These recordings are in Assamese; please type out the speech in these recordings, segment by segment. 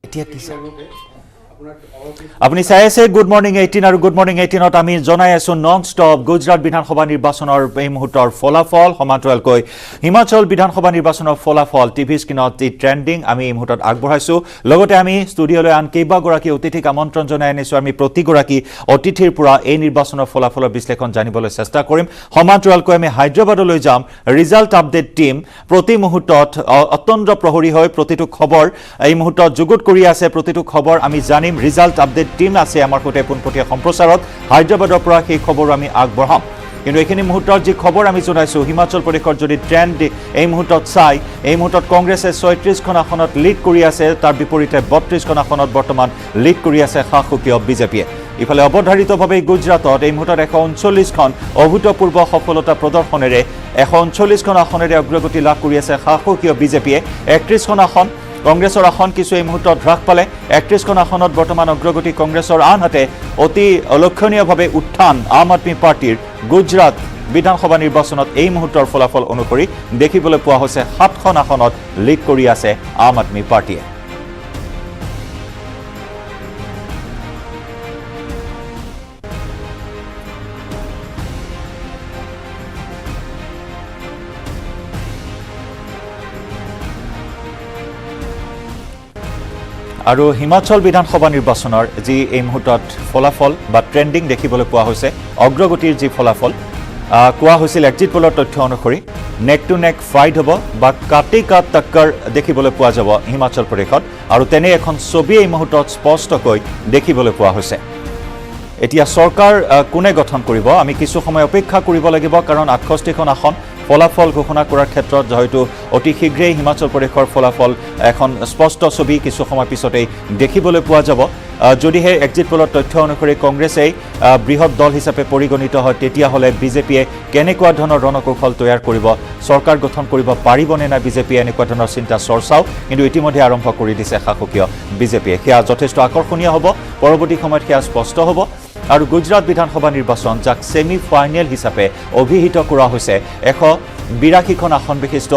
এতিয়া কি আপুনি চাই আছে গুড মৰ্নিং 18 আৰু গুড মৰ্নিং 18ত আমি জনাই আছো নন ষ্টপ গুজৰাট বিধানসভা নিৰ্বাচনৰ এই মুহূৰ্তৰ ফলাফল সমান্তৰালকৈ হিমাচল বিধানসভা নিৰ্বাচনৰ ফলাফল টিভি স্ক্ৰীনত যি ট্ৰেণ্ডিং আমি এই মুহূৰ্তত আগবঢ়াইছো লগতে আমি ষ্টুডিঅ'লৈ আন কেইবাগৰাকী অতিথিক আমন্ত্ৰণ জনাই আনিছো আমি প্ৰতিগৰাকী অতিথিৰ পৰা এই নিৰ্বাচনৰ ফলাফলৰ বিশ্লেষণ জানিবলৈ চেষ্টা কৰিম সমান্তৰালকৈ আমি হায়দৰাবাদলৈ যাম ৰিজাল্ট আপডেট টিম প্ৰতি মুহূৰ্তত অত্যন্ত প্ৰহৰী হৈ প্ৰতিটো খবৰ এই মুহূৰ্তত যুগুত কৰি আছে প্ৰতিটো খবৰ আমি জানিম ৰিজাল্ট আপডেট টিম আছে আমাৰ সৈতে পোনপটীয়া সম্প্ৰচাৰত হায়দৰাবাদৰ পৰা সেই খবৰ আমি আগবঢ়াম কিন্তু এইখিনি মুহূৰ্তত যি খবৰ আমি জনাইছো হিমাচল প্ৰদেশৰ যদি ট্ৰেণ্ড এই মুহূৰ্তত চাই এই মুহূৰ্তত কংগ্ৰেছে 36খন আসনত লিড কৰি আছে তাৰ বিপৰীতে 32খন আসনত বৰ্তমান লিড কৰি আছে শাসকীয় বিজেপিয়ে ইফালে অৱধাৰিতভাৱে গুজৰাটত এই মুহূৰ্তত 139খন অভূতপূৰ্ব সফলতা প্ৰদৰ্শনেৰে 139খন আসনেৰে অগ্ৰগতি লাভ কৰি আছে শাসকীয় বিজেপিয়ে 31খন আসন কংগ্ৰেছৰ আসন কিছু এই মুহূৰ্তত হ্ৰাস পালে 31খন আসনত বৰ্তমান অগ্ৰগতি কংগ্ৰেছৰ আনহাতে অতি অলক্ষণীয়ভাৱে উত্থান আম আদমি পাৰ্টিৰ গুজৰাট বিধানসভা নিৰ্বাচনত এই মুহূৰ্তৰ ফলাফল অনুসৰি দেখিবলৈ পোৱা হৈছে 7খন আসনত লিড কৰি আছে আম আদমি পাৰ্টিয়ে আৰু হিমাচল বিধানসভা নিৰ্বাচনৰ যি এই মুহূৰ্তত ফলাফল বা ট্ৰেণ্ডিং দেখিবলৈ পোৱা হৈছে অগ্ৰগতিৰ যি ফলাফল কোৱা হৈছিল এক্সিট পোলৰ তথ্য অনুসৰি নেক টু নেক ফাইট হ'ব বা কাটি কাট টক্কৰ দেখিবলৈ পোৱা যাব হিমাচল প্ৰদেশত আৰু তেনে এখন ছবি এই মুহূৰ্তত স্পষ্টকৈ দেখিবলৈ পোৱা হৈছে এতিয়া চৰকাৰ কোনে গঠন কৰিব আমি কিছু সময় অপেক্ষা কৰিব লাগিব কাৰণ 68খন আসন ফলাফল ঘোষণা কৰাৰ ক্ষেত্ৰত হয়তো অতি শীঘ্ৰেই হিমাচল প্ৰদেশৰ ফলাফল এখন স্পষ্ট ছবি কিছু সময় পিছতেই দেখিবলৈ পোৱা যাব যদিহে এক্সিট পোলৰ তথ্য অনুসৰি কংগ্ৰেছেই বৃহৎ দল হিচাপে পৰিগণিত হয় তেতিয়াহ'লে বিজেপিয়ে কেনেকুৱা ধৰণৰ ৰণকৌশল তৈয়াৰ কৰিব চৰকাৰ গঠন কৰিব পাৰিবনে না বিজেপিয়ে এনেকুৱা ধৰণৰ চিন্তা চৰ্চাও কিন্তু ইতিমধ্যে আৰম্ভ কৰি দিছে শাসকীয় বিজেপিয়ে সেয়া যথেষ্ট আকৰ্ষণীয় হ'ব পৰৱৰ্তী সময়ত সেয়া স্পষ্ট হ'ব আৰু গুজৰাট বিধানসভা নিৰ্বাচন যাক ছেমি ফাইনেল হিচাপে অভিহিত কৰা হৈছে 182খন আসন বিশিষ্ট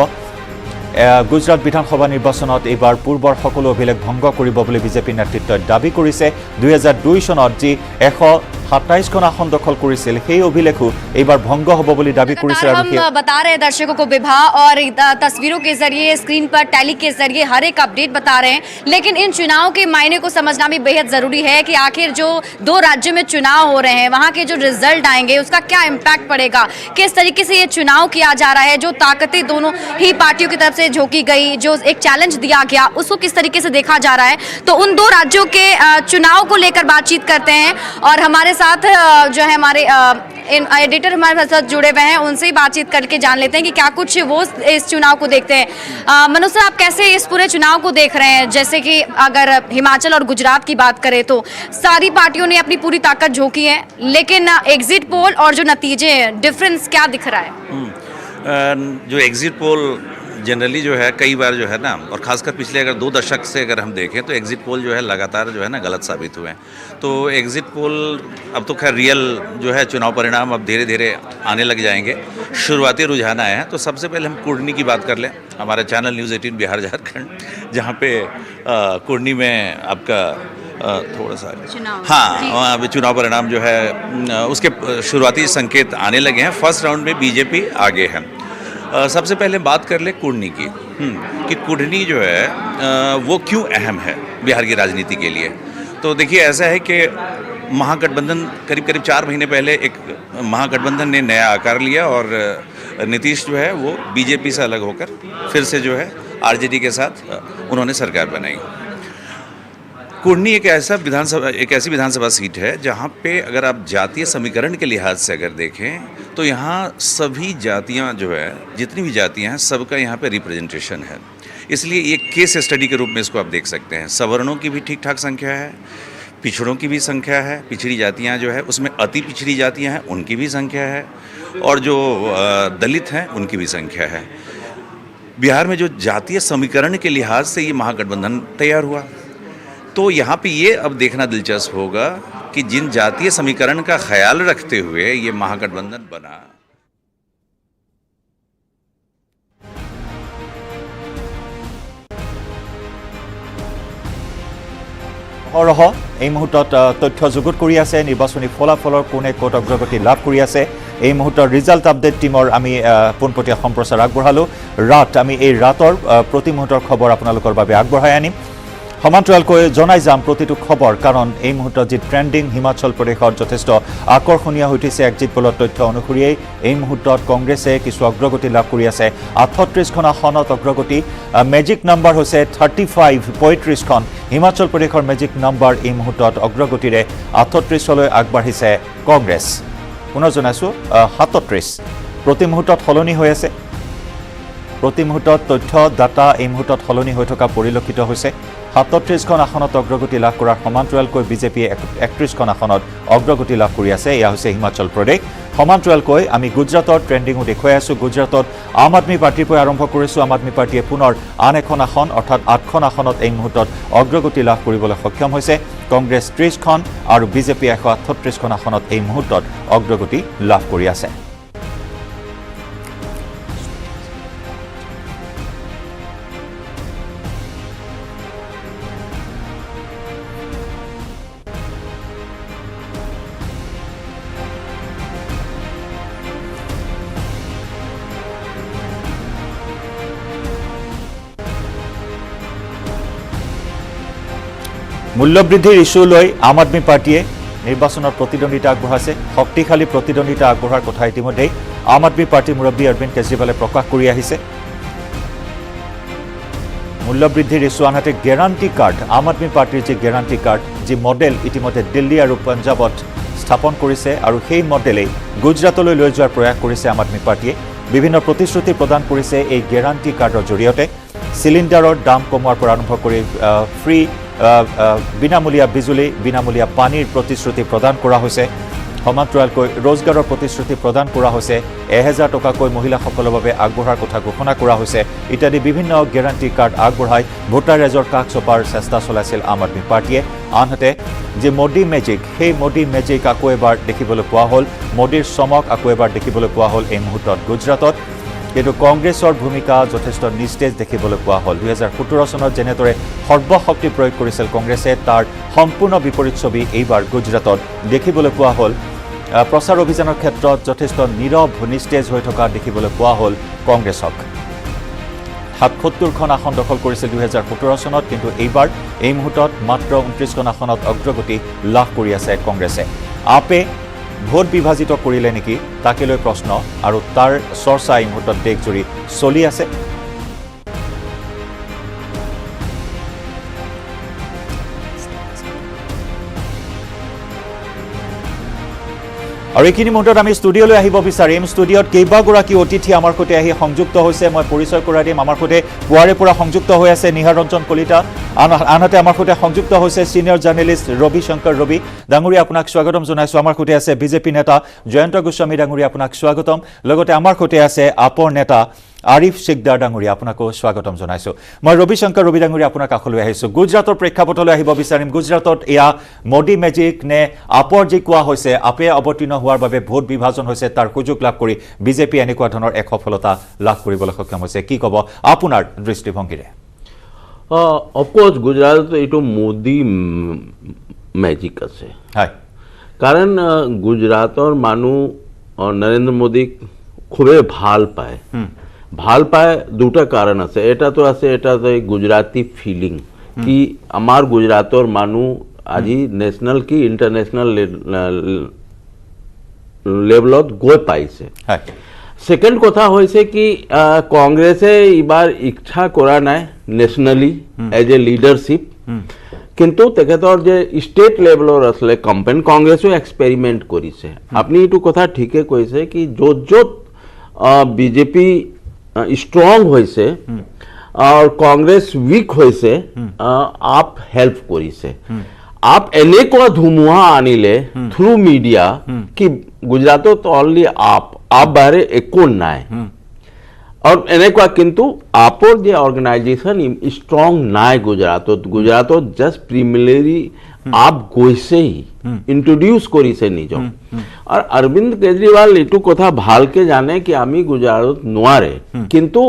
গুজৰাট বিধানসভা নিৰ্বাচনত এইবাৰ পূৰ্বৰ সকলো অভিলেখ ভংগ কৰিব বুলি বিজেপি নেতৃত্বই দাবী কৰিছে 2002 চনত যি 127খন আসন দখল কৰিছিল সেই অভিলেখো এইবাৰ ভংগ হ'ব বুলি দাবী কৰিছে हम बता रहे हैं दर्शकों को विभा और तस्वीरों के जरिए स्क्रीन पर टैली के जरिए हर एक अपडेट बता रहे हैं लेकिन इन चुनाव के मायने को समझना भी बेहद जरूरी है कि आखिर जो दो राज्यों में चुनाव हो रहे हैं वहां के जो रिजल्ट आएंगे उसका क्या इम्पैक्ट पड़ेगा किस तरीके से ये चुनाव किया जा रहा है जो ताकतें दोनों ही पार्टियों की तरफ से झोंकी गई जो एक चैलेंज दिया गया उसको किस तरीके से देखा जा रहा है तो उन दो राज्यों के चुनाव को लेकर बातचीत करते हैं और हमारे साथ जो है हमारे एडिटर हमारे साथ जुड़े हुए हैं उनसे ही बातचीत करके जान लेते हैं कि क्या कुछ वो इस चुनाव को देखते हैं मनोज सर आप कैसे इस पूरे चुनाव को देख रहे हैं जैसे कि अगर हिमाचल और गुजरात की बात करें तो सारी पार्टियों ने अपनी पूरी ताकत झोंकी है लेकिन एग्जिट पोल और जो नतीजे हैं डिफरेंस क्या दिख रहा है जो एग्जिट पोल जनरली जो है कई बार जो है ना और खासकर पिछले अगर 2 दशक से अगर हम देखें तो एग्जिट पोल जो है लगातार जो है ना गलत साबित हुए हैं तो एग्जिट पोल अब तो खैर रियल जो है चुनाव परिणाम अब धीरे धीरे आने लग जाएंगे शुरुआती रुझान आए हैं तो सबसे पहले हम कुर्नी की बात कर लें हमारा चैनल न्यूज़ 18 बिहार झारखंड जहाँ पे कुर्नी में आपका थोड़ा सा हाँ अभी चुनाव परिणाम जो है उसके शुरुआती संकेत आने लगे हैं फर्स्ट राउंड में बीजेपी आगे है सबसे पहले बात कर ले कुर्नी की कि कुर्नी जो है वो क्यों अहम है बिहार की राजनीति के लिए तो देखिए ऐसा है कि महागठबंधन करीब 4 महीने पहले एक महागठबंधन ने नया आकार लिया और नीतीश जो है वो बीजेपी से अलग होकर फिर से जो है आरजेडी के साथ उन्होंने सरकार बनाई कुर्नी एक ऐसी विधानसभा सीट है जहाँ पे अगर आप जातीय समीकरण के लिहाज से अगर देखें तो यहाँ सभी जातियाँ जो है जितनी भी जातियाँ हैं सबका यहाँ पे रिप्रेजेंटेशन है इसलिए एक केस स्टडी के रूप में इसको आप देख सकते हैं सवर्णों की भी ठीक ठाक संख्या है पिछड़ों की भी संख्या है पिछड़ी जातियाँ जो है उसमें अति पिछड़ी जातियाँ हैं उनकी भी संख्या है और जो दलित हैं उनकी भी संख्या है बिहार में जो जातीय समीकरण के लिहाज से ये महागठबंधन तैयार हुआ तो यहाँ पे ये अब देखना दिलचस्प होगा कि जिन जातीय समीकरण का ख्याल रखते हुए ये महागठबंधन बना অহৰহ এই মুহূৰ্তত তথ্য যুগুত কৰি আছে নিৰ্বাচনী ফলাফলৰ কোনে ক'ত অগ্ৰগতি লাভ কৰি আছে এই মুহূৰ্তৰ ৰিজাল্ট আপডেট টিমৰ আমি পোনপটীয়া সম্প্ৰচাৰ আগবঢ়ালোঁ আমি এই ৰাতৰ প্ৰতি মুহূৰ্তৰ খবৰ আপোনালোকৰ বাবে আগবঢ়াই আনিম সমান্তৰালকৈ জনাই যাম প্ৰতিটো খবৰ কাৰণ এই মুহূৰ্তত যি ট্ৰেণ্ডিং হিমাচল প্ৰদেশত যথেষ্ট আকৰ্ষণীয় হৈ উঠিছে এক্সিট পোলৰ তথ্য অনুসৰিয়েই এই মুহূৰ্তত কংগ্ৰেছে কিছু অগ্ৰগতি লাভ কৰি আছে 38খন আসনত অগ্ৰগতি মেজিক নাম্বাৰ হৈছে 35 হিমাচল প্ৰদেশৰ মেজিক নাম্বাৰ এই মুহূৰ্তত অগ্ৰগতিৰে 38লৈ আগবাঢ়িছে কংগ্ৰেছ পুনৰ জনাইছোঁ 37 প্ৰতি মুহূৰ্তত সলনি হৈ আছে প্ৰতি মুহূৰ্তত তথ্য ডাটা এই মুহূৰ্তত সলনি হৈ থকা পৰিলক্ষিত হৈছে 37খন আসনত অগ্ৰগতি লাভ কৰাৰ সমান্তৰালকৈ বিজেপিয়ে 31খন আসনত অগ্ৰগতি লাভ কৰি আছে এয়া হৈছে হিমাচল প্ৰদেশ সমান্তৰালকৈ আমি গুজৰাটৰ ট্ৰেণ্ডিঙো দেখুৱাই আছোঁ গুজৰাটত আম আদমি পাৰ্টিৰ পৰা আৰম্ভ কৰিছোঁ আম আদমি পাৰ্টিয়ে পুনৰ আন এখন আসন অৰ্থাৎ 8খন আসনত এই মুহূৰ্তত অগ্ৰগতি লাভ কৰিবলৈ সক্ষম হৈছে কংগ্ৰেছ 30খন আৰু বিজেপি 138খন আসনত এই মুহূৰ্তত অগ্ৰগতি লাভ কৰি আছে মূল্যবৃদ্ধিৰ ইস্যু লৈ আম আদমি পাৰ্টিয়ে নিৰ্বাচনত প্ৰতিদ্বন্দ্বিতা আগবঢ়াইছে শক্তিশালী প্ৰতিদ্বন্দ্বিতা আগবঢ়াৰ কথা ইতিমধ্যেই আম আদমি পাৰ্টিৰ মুৰব্বী অৰবিন্দ কেজৰিৱালে প্ৰকাশ কৰি আহিছে মূল্যবৃদ্ধিৰ ইস্যু আনহাতে গেৰাণ্টি কাৰ্ড আম আদমি পাৰ্টিৰ যি গেৰাণ্টি কাৰ্ড যি মডেল ইতিমধ্যে দিল্লী আৰু পঞ্জাৱত স্থাপন কৰিছে আৰু সেই মডেলেই গুজৰাটলৈ লৈ যোৱাৰ প্ৰয়াস কৰিছে আম আদমি পাৰ্টিয়ে বিভিন্ন প্ৰতিশ্ৰুতি প্ৰদান কৰিছে এই গেৰাণ্টি কাৰ্ডৰ জৰিয়তে চিলিণ্ডাৰৰ দাম কমোৱাৰ পৰা আৰম্ভ কৰি ফ্ৰী বিনামূলীয়া বিজুলী বিনামূলীয়া পানীৰ প্ৰতিশ্ৰুতি প্ৰদান কৰা হৈছে সমান্তৰালকৈ ৰোজগাৰৰ প্ৰতিশ্ৰুতি প্ৰদান কৰা হৈছে 1000 টকাকৈ মহিলাসকলৰ বাবে আগবঢ়াৰ কথা ঘোষণা কৰা হৈছে ইত্যাদি বিভিন্ন গেৰাণ্টি কাৰ্ড আগবঢ়াই ভোটাৰ ৰেজৰ কাষ চপাৰ চেষ্টা চলাইছিল আম আদমি পাৰ্টিয়ে আনহাতে যে মোদী মেজিক সেই মোদী মেজিক আকৌ এবাৰ দেখিবলৈ পোৱা হ'ল মোদীৰ চমক আকৌ এবাৰ দেখিবলৈ পোৱা হ'ল এই মুহূৰ্তত গুজৰাটত কিন্তু কংগ্ৰেছৰ ভূমিকা যথেষ্ট নিস্তেজ দেখিবলৈ পোৱা হ'ল 2017 চনত যেনেদৰে সৰ্বশক্তি প্ৰয়োগ কৰিছিল কংগ্ৰেছে তাৰ সম্পূৰ্ণ বিপৰীত ছবি এইবাৰ গুজৰাটত দেখিবলৈ পোৱা হ'ল প্ৰচাৰ অভিযানৰ ক্ষেত্ৰত যথেষ্ট নীৰৱ নিস্তেজ হৈ থকা দেখিবলৈ পোৱা হ'ল কংগ্ৰেছক 77খন আসন দখল কৰিছিল 2017 চনত কিন্তু এইবাৰ এই মুহূৰ্তত মাত্ৰ 29খন আসনত অগ্ৰগতি লাভ কৰি আছে কংগ্ৰেছে আপে ভোট বিভাজিত কৰিলে নেকি তাকে লৈ প্ৰশ্ন আৰু তাৰ চৰ্চা এই মুহূৰ্তত দেশজুৰি চলি আছে আৰু এইখিনি মুহূৰ্তত আমি ষ্টুডিঅ'লৈ আহিব বিচাৰিম ষ্টুডিঅ'ত কেইবাগৰাকী অতিথি আমাৰ সৈতে আহি সংযুক্ত হৈছে মই পৰিচয় কৰাই দিম আমাৰ সৈতে পুৱাৰে পৰা সংযুক্ত হৈ আছে নিহাৰ ৰঞ্জন কলিতা আনহাতে আমাৰ সৈতে সংযুক্ত হৈছে সিনিয়ৰ জাৰ্নেলিষ্ট ৰবি শংকৰ ৰবি ডাঙৰীয়া আপোনাক স্বাগতম জনাইছোঁ আমাৰ সৈতে আছে বিজেপি নেতা জয়ন্ত গোস্বামী ডাঙৰীয়া আপোনাক স্বাগতম লগতে আমাৰ সৈতে আছে আপৰ নেতা আৰিফ সিকদাৰ ডাঙৰীয়া আপোনাকো স্বাগতম জনাইছোঁ মই ৰবি শংকৰ ৰবি ডাঙৰীয়া আপোনাৰ কাষলৈ আহিছোঁ গুজৰাটৰ প্ৰেক্ষাপটলৈ আহিব বিচাৰিম গুজৰাটত এয়া মোদী মেজিক নে আপৰ যি কোৱা হৈছে আপে অৱতীৰ্ণ হোৱাৰ বাবে ভোট বিভাজন হৈছে তাৰ সুযোগ লাভ কৰি বিজেপি এনেকুৱা ধৰণৰ এক সফলতা লাভ কৰিবলৈ সক্ষম হৈছে কি ক'ব আপোনাৰ দৃষ্টিভংগীৰে অফকোৰ্স গুজৰাটত এইটো মোদী মেজিক আছে হয় কাৰণ গুজৰাটৰ মানুহ নৰেন্দ্ৰ মোদীক খুবেই ভাল পায় দুটা কাৰণ আছে এটা গুজৰাটী ফিলিং কি আমাৰ গুজৰাটৰ মানুহ আজি নেশ্যনেল কি ইণ্টাৰনেশ্যনেল লেভেলত গৈ পাইছে সেকেন্ড কথা হৈছে কি কংগ্ৰেছে এবাৰ ইচ্ছা কৰা নাই নেশ্যনেলি এজ এ লিডাৰশ্বিপ কিন্তু তেখেতৰ যে ষ্টেট লেভেলৰ আছিলে কম্পেন কংগ্ৰেছো এক্সপেৰিমেণ্ট কৰিছে আপুনি এইটো কথা ঠিকে কৈছে কি য'ত বিজেপি ষ্ট্ৰং হৈছে আৰু কংগ্ৰেছ উইক হৈছে আপ হেল্প কৰিছে আপ এনেকুৱা ধুমুহা আনিলে থ্ৰু মিডিয়া কি গুজৰাটত অনলি আপ বাহিৰে একো নাই আৰু এনেকুৱা কিন্তু আপৰ যে অৰ্গেনাইজেশ্যন ষ্ট্ৰং নাই গুজৰাটত জাষ্ট প্ৰিমিনাৰী আপ গৈছেই ইন্ট্ৰোডিউস কৰিছে নিজক আৰু অৰবিন্দ কেজৰিৱাল এইটো কথা ভালকে জানে কি আমি গুজৰাটত নোৱাৰে কিন্তু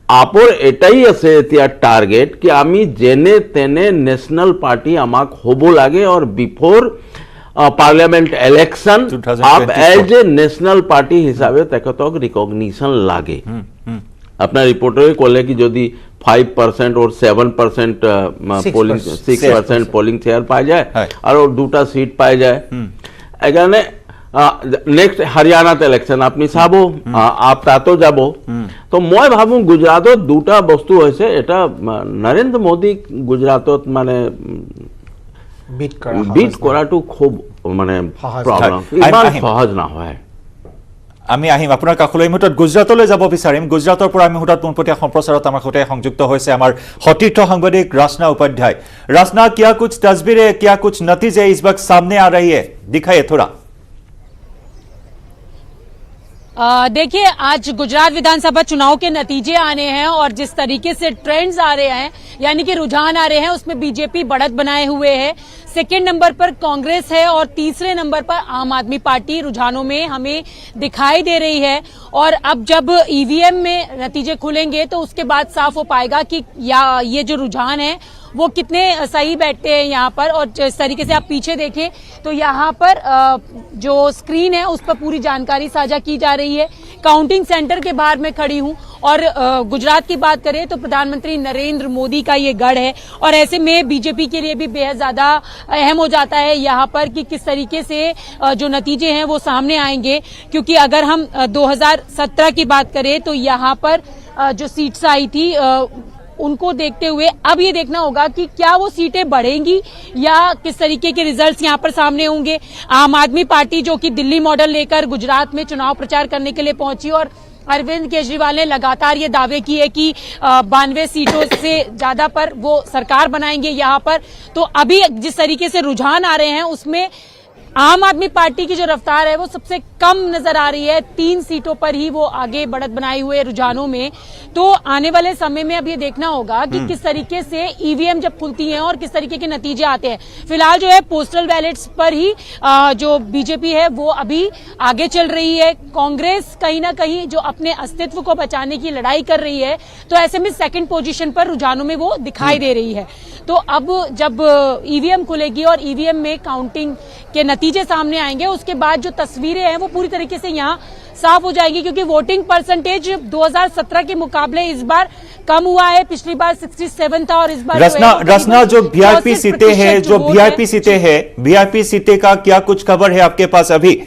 আপৰ এটাই আছে এতিয়া টাৰ্গেট কি আমি যেনে তেনে নেশ্যনেল পাৰ্টি আমাক হ'ব লাগে আৰু before parliament election up as a national party হিচাপে তেখেতক ৰিকগনিশ্যন লাগে আপোনাৰ ৰিপৰ্টৰে ক'লে কি যদি 5% और 7% पोलिंग 6% पोलिंग शेयर पाई जाए और दूटा सीट पाई जाए एगाने नेक्स्ट हरियाणा इलेक्शन अपनी चाबो आप तातो जाबो तो मैं भाबू गुजरातत दूटा बस्तु होइसे एटा नरेंद्र मोदी गुजरातत माने बीट कराटो खूब माने प्रॉब्लम इमान सहज ना হয় আমি আহিম আপোনাৰ কাষলৈ মুহূৰ্তত গুজৰাটলৈ যাব বিচাৰিম গুজৰাটৰ পৰা আমি মুহূৰ্তত পোনপটীয়া সম্প্ৰচাৰত আমাৰ সৈতে সংযুক্ত হৈছে আমাৰ সতীৰ্থ সাংবাদিক ৰাচনা উপাধ্যায় रासना क्या कुछ तस्वीरें क्या कुछ नतीजे इस वक्त सामने आ रही है दिखाइए थोड़ा देखिए आज गुजरात विधानसभा चुनाव के नतीजे आने हैं और जिस तरीके से ट्रेंड्स आ रहे हैं यानी कि रुझान आ रहे हैं उसमें बीजेपी बढ़त बनाए हुए है सेकेंड नंबर पर कांग्रेस है और तीसरे नंबर पर आम आदमी पार्टी रुझानों में हमें दिखाई दे रही है और अब जब ईवीएम में नतीजे खुलेंगे तो उसके बाद साफ हो पाएगा कि या ये जो रुझान है वो कितने सही बैठते हैं यहाँ पर और इस तरीके से आप पीछे देखें तो यहाँ पर जो स्क्रीन है उस पर पूरी जानकारी साझा की जा रही है काउंटिंग सेंटर के बाहर मैं खड़ी हूँ और गुजरात की बात करें तो प्रधानमंत्री नरेंद्र मोदी का ये गढ़ है और ऐसे में बीजेपी के लिए भी बेहद ज्यादा अहम हो जाता है यहाँ पर कि किस तरीके से जो नतीजे हैं वो सामने आएंगे क्योंकि अगर हम 2017 की बात करें तो यहाँ पर जो सीट्स आई थी उनको देखते हुए अब ये देखना होगा कि क्या वो सीटें बढ़ेंगी या किस तरीके के रिजल्ट्स यहाँ पर सामने होंगे आम आदमी पार्टी जो कि दिल्ली मॉडल लेकर गुजरात में चुनाव प्रचार करने के लिए पहुंची और अरविंद केजरीवाल ने लगातार ये दावे किए कि 92 सीटों से ज्यादा पर वो सरकार बनाएंगे यहाँ पर तो अभी जिस तरीके से रुझान आ रहे हैं उसमें आम आदमी पार्टी की जो रफ्तार है वो सबसे कम नजर आ रही है 3 सीटों पर ही वो आगे बढ़त बनाए हुए रुझानों में तो आने वाले समय में अब ये देखना होगा कि किस तरीके से ईवीएम जब खुलती हैं और किस तरीके के नतीजे आते हैं फिलहाल जो है पोस्टल बैलेट्स पर ही जो बीजेपी है वो अभी आगे चल रही है कांग्रेस कहीं ना कहीं जो अपने अस्तित्व को बचाने की लड़ाई कर रही है तो ऐसे में सेकंड पोजीशन पर रुझानों में वो दिखाई दे रही है तो अब जब ईवीएम खुलेगी और ईवीएम में काउंटिंग के नतीजे सामने आएंगे उसके बाद जो तस्वीरें हैं वो पूरी तरीके से यहाँ साफ हो जाएगी क्योंकि वोटिंग परसेंटेज 2017 के मुकाबले इस बार कम हुआ है पिछली बार 67 था और इस बार रसना जो वीआईपी सीटें हैं वीआईपी सीटें का क्या कुछ खबर है आपके पास अभी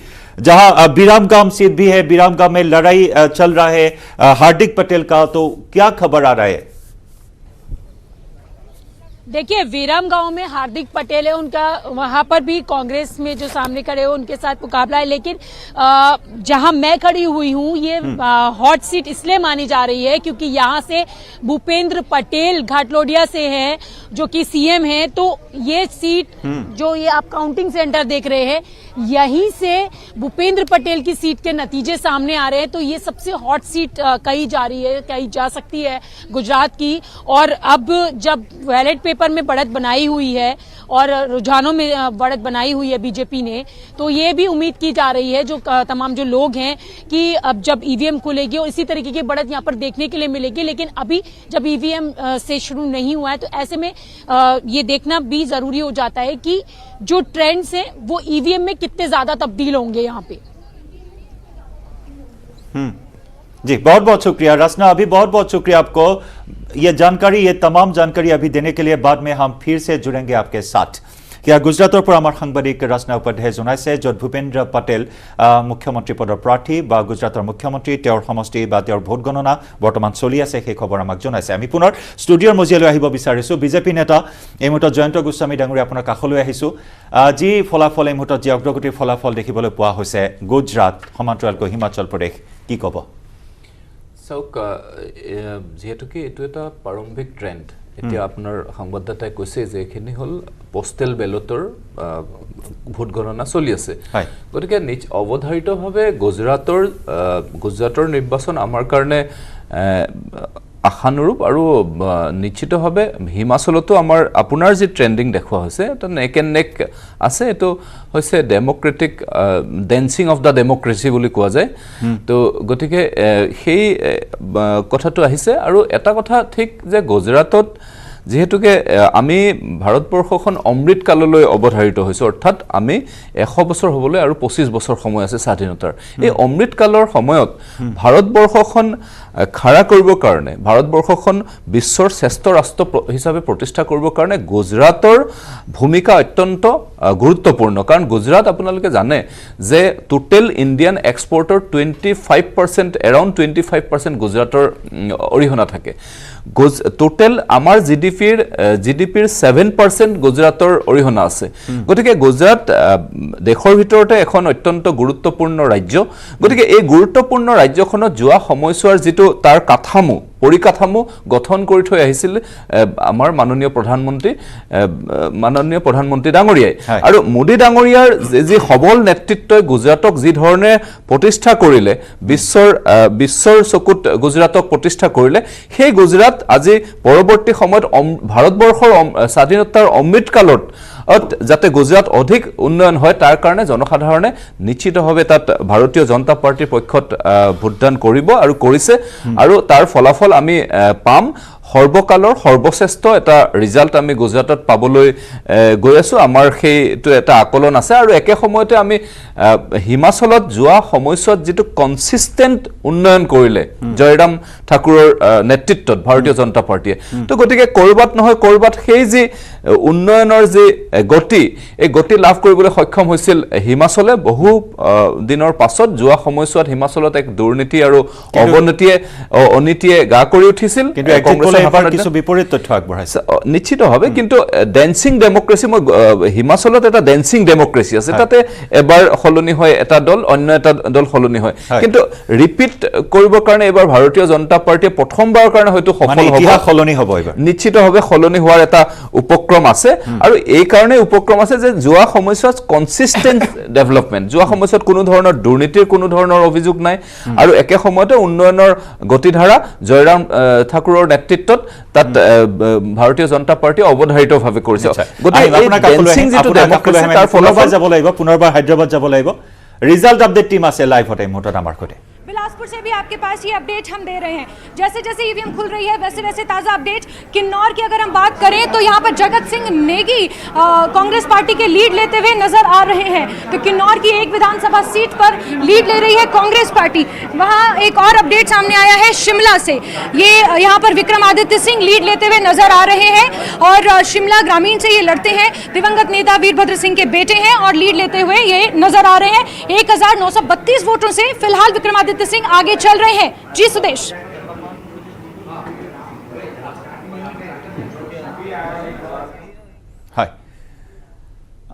जहां बिरामगाम सीट भी है बिरामगाम में लड़ाई चल रहा है हार्दिक पटेल का तो क्या खबर आ रहा है देखिए विराम गांव में हार्दिक पटेल है उनका वहां पर भी कांग्रेस में जो सामने खड़े हो उनके साथ मुकाबला है लेकिन जहां मैं खड़ी हुई हूं ये हॉट सीट इसलिए मानी जा रही है क्योंकि यहां से भूपेंद्र पटेल घाटलोडिया से हैं जो कि सीएम हैं तो ये सीट जो ये आप काउंटिंग सेंटर देख रहे हैं यहीं से भूपेंद्र पटेल की सीट के नतीजे सामने आ रहे हैं तो ये सबसे हॉट सीट कही जा रही है कही जा सकती है गुजरात की और अब जब बैलेट पेपर में बढ़त बनाई हुई है और रुझानों में बढ़त बनाई हुई है बीजेपी ने तो ये भी उम्मीद की जा रही है जो तमाम जो लोग हैं कि अब जब ईवीएम खुलेगी और इसी तरीके की बढ़त यहाँ पर देखने के लिए मिलेगी लेकिन अभी जब ईवीएम से शुरू नहीं हुआ है तो ऐसे में ये देखना भी जरूरी हो जाता है कि जो ट्रेंड्स हैं वो ईवीएम में कितने ज्यादा तब्दील होंगे यहाँ पे जी बहुत बहुत शुक्रिया रसना अभी बहुत बहुत शुक्रिया आपको ये जानकारी ये तमाम जानकारी अभी देने के लिए बाद में हम फिर से जुड़ेंगे आपके साथ क्या गुजरातर पर आमार सांबादिक रचना उपाध्याय जनाइছে যত ভূপেন্দ্ৰ पटेल मुख्यमंत्री पदर प्रार्थी बा गुजरातर मुख्यमंत्री तेर समष्टि बा तेर भोट गणना बर्तमान चलि आछे সেই খবৰ আমাক জনাইছে আমি পুনৰ ষ্টুডিঅ'ৰ মজিয়ালৈ আহিব বিচাৰিছো বিজেপি নেতা এই মুহূৰ্তত জয়ন্ত গোস্বামী ডাঙৰীয়া আপোনাৰ কাষলৈ আহিছো যি ফলাফল এই মুহূৰ্তত যি অগ্ৰগতিৰ ফলাফল দেখিবলৈ পোৱা হৈছে গুজৰাট সমান্তৰালকৈ হিমাচল প্ৰদেশ কি ক'ব চাওক যেহেতুকে এইটো এটা প্ৰাৰম্ভিক ট্ৰেণ্ড এতিয়া আপোনাৰ সংবাদদাতাই কৈছে যে এখিনি হল পোষ্টেল বেলটৰ ভোট গণনা চলি আছে গতিকে অৱধাৰিতভাৱে গুজৰাটৰ নিৰ্বাচন আমাৰ কাৰণে আশানুৰূপ আৰু নিশ্চিতভাৱে হিমাচলতো আমাৰ আপোনাৰ যি ট্ৰেণ্ডিং দেখুওৱা হৈছে এটা নেক এণ্ড নেক আছে এইটো হৈছে democratic dancing of the democracy বুলি কোৱা যায় তো গতিকে সেই কথাটো আহিছে আৰু এটা কথা ঠিক যে গুজৰাটত যেহেতুকে আমি ভাৰতবৰ্ষখন অমৃত কাললৈ অৱধাৰিত হৈছে অৰ্থাৎ আমি 100 বছৰ হ'বলৈ আৰু 25 বছৰ সময় আছে স্বাধীনতাৰ এই অমৃত কালৰ সময়ত ভাৰতবৰ্ষখন খাৰা কৰিবৰ কাৰণে ভাৰতবৰ্ষখন বিশ্বৰ শ্ৰেষ্ঠ ৰাষ্ট্ৰ হিচাপে প্ৰতিষ্ঠা কৰিবৰ কাৰণে গুজৰাটৰ ভূমিকা অত্যন্ত গুৰুত্বপূৰ্ণ কাৰণ গুজৰাট আপোনালোকে জানে যে টোটেল ইণ্ডিয়ান এক্সপৰ্টৰ 25% এৰাউণ্ড 25% গুজৰাটৰ অৰিহণা থাকে টোটেল আমাৰ জিডিপিৰ 7% গুজৰাটৰ অৰিহণা আছে গতিকে গুজৰাট দেশৰ ভিতৰতে এখন অত্যন্ত গুৰুত্বপূৰ্ণ ৰাজ্য গতিকে এই গুৰুত্বপূৰ্ণ ৰাজ্যখনত যোৱা সময়ছোৱাৰ যিটো তাৰ কাঠামো পৰিকাঠামো গঠন কৰি থৈ আহিছিল আমাৰ মাননীয় প্ৰধানমন্ত্ৰী ডাঙৰীয়াই আৰু মোদী ডাঙৰীয়াৰ যি সবল নেতৃত্বই গুজৰাটক যি ধৰণে প্ৰতিষ্ঠা কৰিলে বিশ্বৰ চকুত গুজৰাটক প্ৰতিষ্ঠা কৰিলে সেই গুজৰাট আজি পৰৱৰ্তী সময়ত ভাৰতবৰ্ষৰ স্বাধীনতাৰ অমৃতকালত যাতে গুজৰাট অধিক উন্নয়ন হয় তাৰ কাৰণে জনসাধাৰণে নিশ্চিতভাৱে তাত ভাৰতীয় জনতা পাৰ্টিৰ পক্ষত ভোটদান কৰিব আৰু কৰিছে আৰু তাৰ ফলাফল আমি পাম সৰ্বকালৰ সৰ্বশ্ৰেষ্ঠ এটা ৰিজাল্ট আমি গুজৰাটত পাবলৈ গৈ আছো আমাৰ সেইটো এটা আকলন আছে আৰু একে সময়তে আমি হিমাচলত যোৱা সময়ছোৱাত যিটো কনসিস্টেন্ট উন্নয়ন কৰিলে জয়ৰাম ঠাকুৰৰ নেতৃত্বত ভাৰতীয় জনতা পাৰ্টিয়ে তো গতিকে কৰবাত নহয় কৰবাত সেই যি উন্নয়নৰ যি গতি এই গতি লাভ কৰিবলৈ সক্ষম হৈছিল হিমাচলে বহু দিনৰ পাছত যোৱা সময়ছোৱাত হিমাচলত এক দুৰ্নীতি আৰু অনীতিয়ে গা কৰি উঠিছিল কিন্তু কংগ্ৰেছে এবাৰ কিছু বিপৰীত তথ্য আগবঢ়াইছে নিশ্চিতভাৱে কিন্তু ডেন্সিং ডেমক্ৰেসি মই হিমাচলত এটা ডেন্সিং ডেমক্ৰেসি আছে তাতে এবাৰ সলনি হয় এটা দল অন্য এটা দল সলনি হয় কিন্তু ৰিপিট কৰিবৰ কাৰণে এবাৰ ভাৰতীয় জনতা পাৰ্টিয়ে প্ৰথমবাৰৰ কাৰণে হয়তো সফল হ'ব সলনি হ'ব এবাৰ নিশ্চিতভাৱে সলনি হোৱাৰ এটা উপক্ৰম আছে আৰু এই কাৰণে উপক্ৰম আছে যে যোৱা সময়ছোৱাত কনসিস্টেন্ট ডেভেলপমেন্ট যোৱা সময়ছোৱাত কোনো ধৰণৰ দুৰ্নীতিৰ কোনো ধৰণৰ অভিযোগ নাই আৰু একে সময়তে উন্নয়নৰ গতিধাৰা জয়ৰাম ঠাকুৰৰ নেতৃত্বত তাত ভাৰতীয় জনতা পাৰ্টি অৱধাৰিতভাৱে কৰিছে গতিকে ডেন্সিং যিটো ডেমক্ৰেসি তাৰ ফলাফল যাব লাগিব পুনৰবাৰ হায়দৰাবাদ যাব লাগিব ৰিজাল্ট আপডেট টিম আছে লাইভতে মুহূৰ্তত আমাৰ সৈতে बिलासपुर से भी आपके पास ये अपडेट हम दे रहे हैं जैसे जैसे ईवीएम खुल रही है वैसे वैसे ताज़ा अपडेट किन्नौर की अगर हम बात करें तो यहाँ पर जगत सिंह नेगी कांग्रेस पार्टी के लीड लेते हुए नजर आ रहे हैं तो किन्नौर की एक विधानसभा सीट पर लीड ले रही है कांग्रेस पार्टी वहाँ एक और अपडेट सामने आया है शिमला से ये यहाँ पर विक्रमादित्य सिंह लीड लेते हुए नजर आ रहे हैं और शिमला ग्रामीण से ये लड़ते हैं दिवंगत नेता वीरभद्र सिंह के बेटे हैं और लीड लेते हुए ये नजर आ रहे हैं 1932 वोटों से फिलहाल विक्रमादित्य सिंह आगे चल रहे हैं जी सुदेश हाय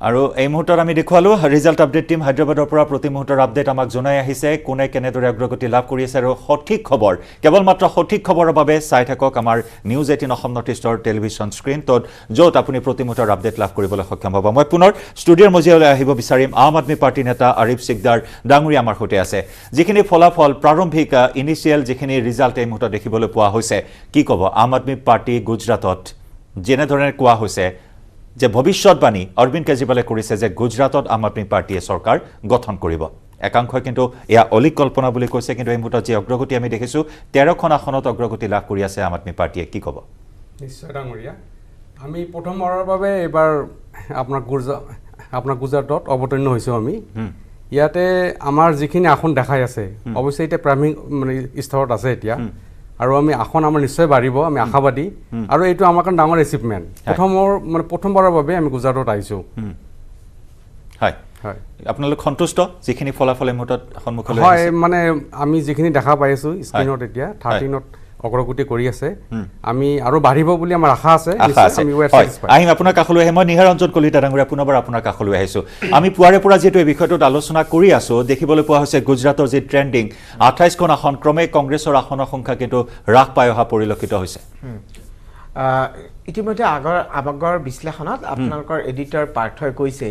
আৰু এই মুহূৰ্তত আমি দেখুৱালোঁ ৰিজাল্ট আপডেট টিম হায়দৰাবাদৰ পৰা প্ৰতি মুহূৰ্তৰ আপডেট আমাক জনাই আহিছে কোনে কেনেদৰে অগ্ৰগতি লাভ কৰি আছে আৰু সঠিক খবৰ কেৱল মাত্ৰ সঠিক খবৰৰ বাবে চাই থাকক আমাৰ নিউজ 18 অসম নৰ্থ ইষ্টৰ টেলিভিছন স্ক্ৰীণত য'ত আপুনি প্ৰতি মুহূৰ্তৰ আপডেট লাভ কৰিবলৈ সক্ষম হ'ব মই পুনৰ ষ্টুডিঅ'ৰ মজিয়ালৈ আহিব বিচাৰিম আম আদমি পাৰ্টীৰ নেতা আৰিফ সিকদাৰ ডাঙৰীয়া আমাৰ সৈতে আছে যিখিনি ফলাফল প্ৰাৰম্ভিক ইনিচিয়েল যিখিনি ৰিজাল্ট এই মুহূৰ্তত দেখিবলৈ পোৱা হৈছে কি ক'ব আম আদমি পাৰ্টি গুজৰাটত যেনেধৰণে কোৱা হৈছে যে ভবিষ্যৎবাণী অৰবিন্দ কেজৰিৱালে কৰিছে যে গুজৰাটত আম আদমি পাৰ্টিয়ে চৰকাৰ গঠন কৰিব একাংশই কিন্তু এয়া অলিক কল্পনা বুলি কৈছে কিন্তু এই মুহূৰ্তত যে অগ্ৰগতি আমি দেখিছোঁ 13খন আসনত অগ্ৰগতি লাভ কৰি আছে আম আদমি পাৰ্টিয়ে কি ক'ব নিশ্চয় ডাঙৰীয়া আমি প্ৰথমবাৰৰ বাবে এবাৰ আপোনাৰ গুজৰাটত অৱতীৰ্ণ হৈছোঁ আমি ইয়াতে আমাৰ যিখিনি আসন দেখাই আছে অৱশ্যে এতিয়া প্ৰাথমিক মানে স্তৰত আছে এতিয়া আৰু আমি আসন আমাৰ নিশ্চয় বাঢ়িব আমি আশাবাদী আৰু এইটো আমাৰ কাৰণে ডাঙৰ এচিভমেণ্ট প্ৰথমবাৰৰ বাবে আমি গুজৰাটত আহিছোঁ হয় হয় আপোনালোক সন্তুষ্ট যিখিনি ফলাফল এই মুহূৰ্তত সন্মুখলৈ হয় মানে আমি যিখিনি দেখা পাই আছোঁ স্ক্ৰীণত এতিয়া 13ত অগ্ৰগতি কৰি আছে আমি আৰু বাঢ়িব বুলি আমাৰ আশা আছে আহিম আপোনাৰ কাষলৈ আহে মই নিহাৰ ৰঞ্জন কলিতা ডাঙৰীয়া পুনৰবাৰ আপোনাৰ কাষলৈ আহিছোঁ আমি পুৱাৰে পৰা যিহেতু এই বিষয়টোত আলোচনা কৰি আছোঁ দেখিবলৈ পোৱা হৈছে গুজৰাটৰ যি ট্ৰেণ্ডিং 28খন আসন ক্ৰমে কংগ্ৰেছৰ আসনৰ সংখ্যা কিন্তু হ্ৰাস পাই অহা পৰিলক্ষিত হৈছে ইতিমধ্যে আগৰ বিশ্লেষণত আপোনালোকৰ এডিটৰ পাৰ্থই কৈছে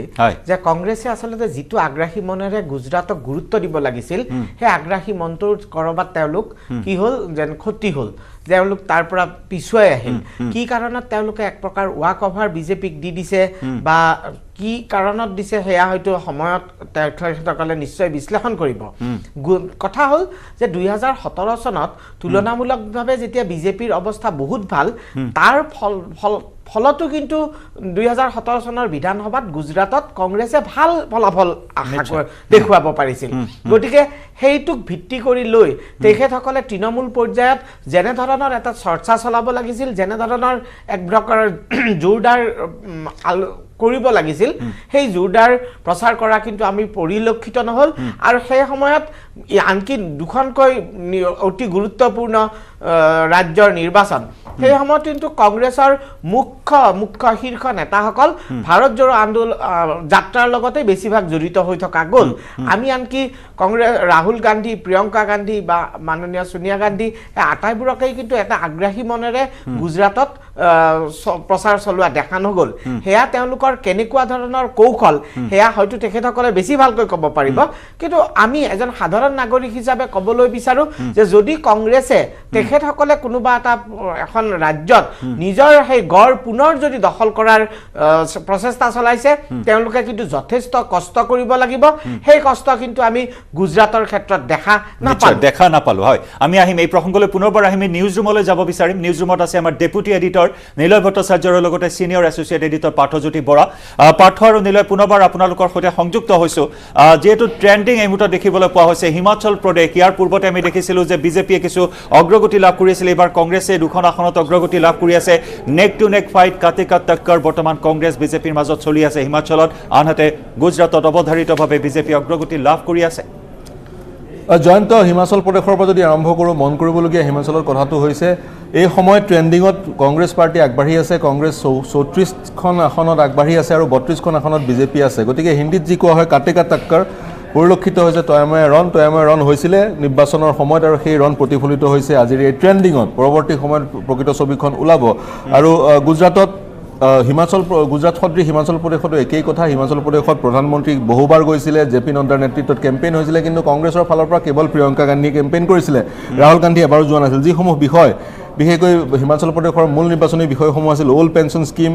যে কংগ্ৰেছে আচলতে যিটো আগ্ৰাহী মনেৰে গুজৰাটক গুৰুত্ব দিব লাগিছিল সেই আগ্ৰাহী মনটোৰ কৰবাত তেওঁলোক কি হ'ল যেন ক্ষতি হ'ল তেওঁলোক তাৰ পৰা পিছুৱাই আহিল কি কাৰণত তেওঁলোকে এক প্ৰকাৰ ৱাক অভাৰ বিজেপিক দি দিছে বা কি কাৰণত দিছে হেয়া হয়তো সময়ত তেখেতসকলে নিশ্চয় বিশ্লেষণ কৰিব কথা হ'ল যে 2017 চনত তুলনামূলকভাৱে যেতিয়া বিজেপিৰ অৱস্থা বহুত ভাল তাৰ ফলতো কিন্তু 2017 চনৰ বিধানসভাত গুজৰাটত কংগ্ৰেছে ভাল ফলাফল আশা দেখুৱাব পাৰিছিল গতিকে সেইটোক ভিত্তি কৰি লৈ তেখেতসকলে তৃণমূল পৰ্যায়ত যেনে ধৰণৰ এটা চৰ্চা চলাব লাগিছিল যেনে ধৰণৰ এক প্ৰকাৰৰ জোৰদাৰ কৰিব লাগিছিল সেই জোৰদাৰ প্ৰচাৰ কৰা কিন্তু আমি পৰিলক্ষিত নহল আৰু সেই সময়ত আনকি দুখনকৈ অতি গুৰুত্বপূৰ্ণ ৰাজ্যৰ নিৰ্বাচন সেই সময়ত কিন্তু কংগ্ৰেছৰ মুখ্য শীৰ্ষ নেতাসকল ভাৰত জোড়ো আন্দোলন যাত্ৰাৰ লগতে বেছিভাগ জড়িত হৈ থকা গ'ল আমি আনকি কংগ্ৰেছ ৰাহুল গান্ধী প্ৰিয়ংকা গান্ধী বা মাননীয় সোনিয়া গান্ধী আটাইবোৰকে কিন্তু এটা আগ্ৰাহী মনেৰে গুজৰাটত প্ৰচাৰ চলোৱা দেখা নগ'ল হেয়া তেওঁলোকৰ কেনেকুৱা ধৰণৰ কৌশল হেয়া হয়তো তেখেতসকলে বেছি ভালকৈ ক'ব পাৰিব কিন্তু আমি এজন সাধাৰণ নাগৰিক হিচাপে ক'বলৈ বিচাৰো যে যদি কংগ্ৰেছে তেখেতসকলে কোনোবা এটা এখন ৰাজ্যত নিজৰ সেই গড় পুনৰ যদি দখল কৰাৰ প্ৰচেষ্টা চলাইছে তেওঁলোকে কিন্তু যথেষ্ট কষ্ট কৰিব লাগিব সেই কষ্ট কিন্তু আমি গুজৰাটৰ ক্ষেত্ৰত দেখা নাপালো হয় আমি আহিম এই প্ৰসংগলৈ পুনৰবাৰ আহিম নিউজ ৰুমলৈ যাব বিচাৰিম নিউজ ৰুমত আছে আমাৰ ডেপুটি এডিটৰ নিলয় ভট্টাচাৰ্যৰ লগতে senior associate editor Parthajyoti Bora Partha আৰু নিলয় পুনৰবাৰ আপোনালোকৰ সৈতে সংযুক্ত হৈছো যেহেতু ট্ৰেন্ডিং এই মুহূৰ্তত দেখিবলৈ পোৱা হৈছে হিমাচল প্ৰদেশ ইয়াৰ পূৰ্বতে আমি দেখিছিলো যে বিজেপিয়ে কিছু অগ্ৰগতি লাভ কৰিছিল এবাৰ কংগ্ৰেছে দুখন আসনত অগ্ৰগতি লাভ কৰি আছে নেক টু নেক ফাইট কাটি কাট টক্কৰ বৰ্তমান কংগ্ৰেছ বিজেপিৰ মাজত চলি আছে হিমাচলত আনহাতে গুজৰাটত অৱধাৰিতভাৱে বিজেপি অগ্ৰগতি লাভ কৰি আছে জয়ন্ত হিমাচল প্ৰদেশৰ পৰা যদি আৰম্ভ কৰোঁ মন কৰিবলগীয়া হিমাচলৰ কথাটো হৈছে এই সময়ত ট্ৰেন্ডিঙত কংগ্ৰেছ পাৰ্টি আগবাঢ়ি আছে কংগ্ৰেছ 34খন আসনত আগবাঢ়ি আছে আৰু 32খন আসনত বিজেপি আছে গতিকে হিন্দীত যি কোৱা হয় কাটে কা টক্কৰ পৰিলক্ষিত হৈছে তয়াময় ৰণ হৈছিলে নিৰ্বাচনৰ সময়ত আৰু সেই ৰণ প্ৰতিফলিত হৈছে আজিৰ এই ট্ৰেন্ডিঙত পৰৱৰ্তী সময়ত প্ৰকৃত ছবিখন ওলাব আৰু গুজৰাটত গুজৰাট সদৃশ হিমাচল প্ৰদেশতো একেই কথা হিমাচল প্ৰদেশত প্ৰধানমন্ত্ৰী বহুবাৰ গৈছিলে জেপি নড্ডাৰ নেতৃত্বত কেম্পেইন হৈছিলে কিন্তু কংগ্ৰেছৰ ফালৰ পৰা কেৱল প্ৰিয়ংকা গান্ধীয়ে কেম্পেইন কৰিছিলে ৰাহুল গান্ধী এবাৰো যোৱা নাছিল যিসমূহ বিষয় বিশেষকৈ হিমাচল প্ৰদেশৰ মূল নিৰ্বাচনী বিষয়সমূহ আছিল অল্ড পেঞ্চন স্কিম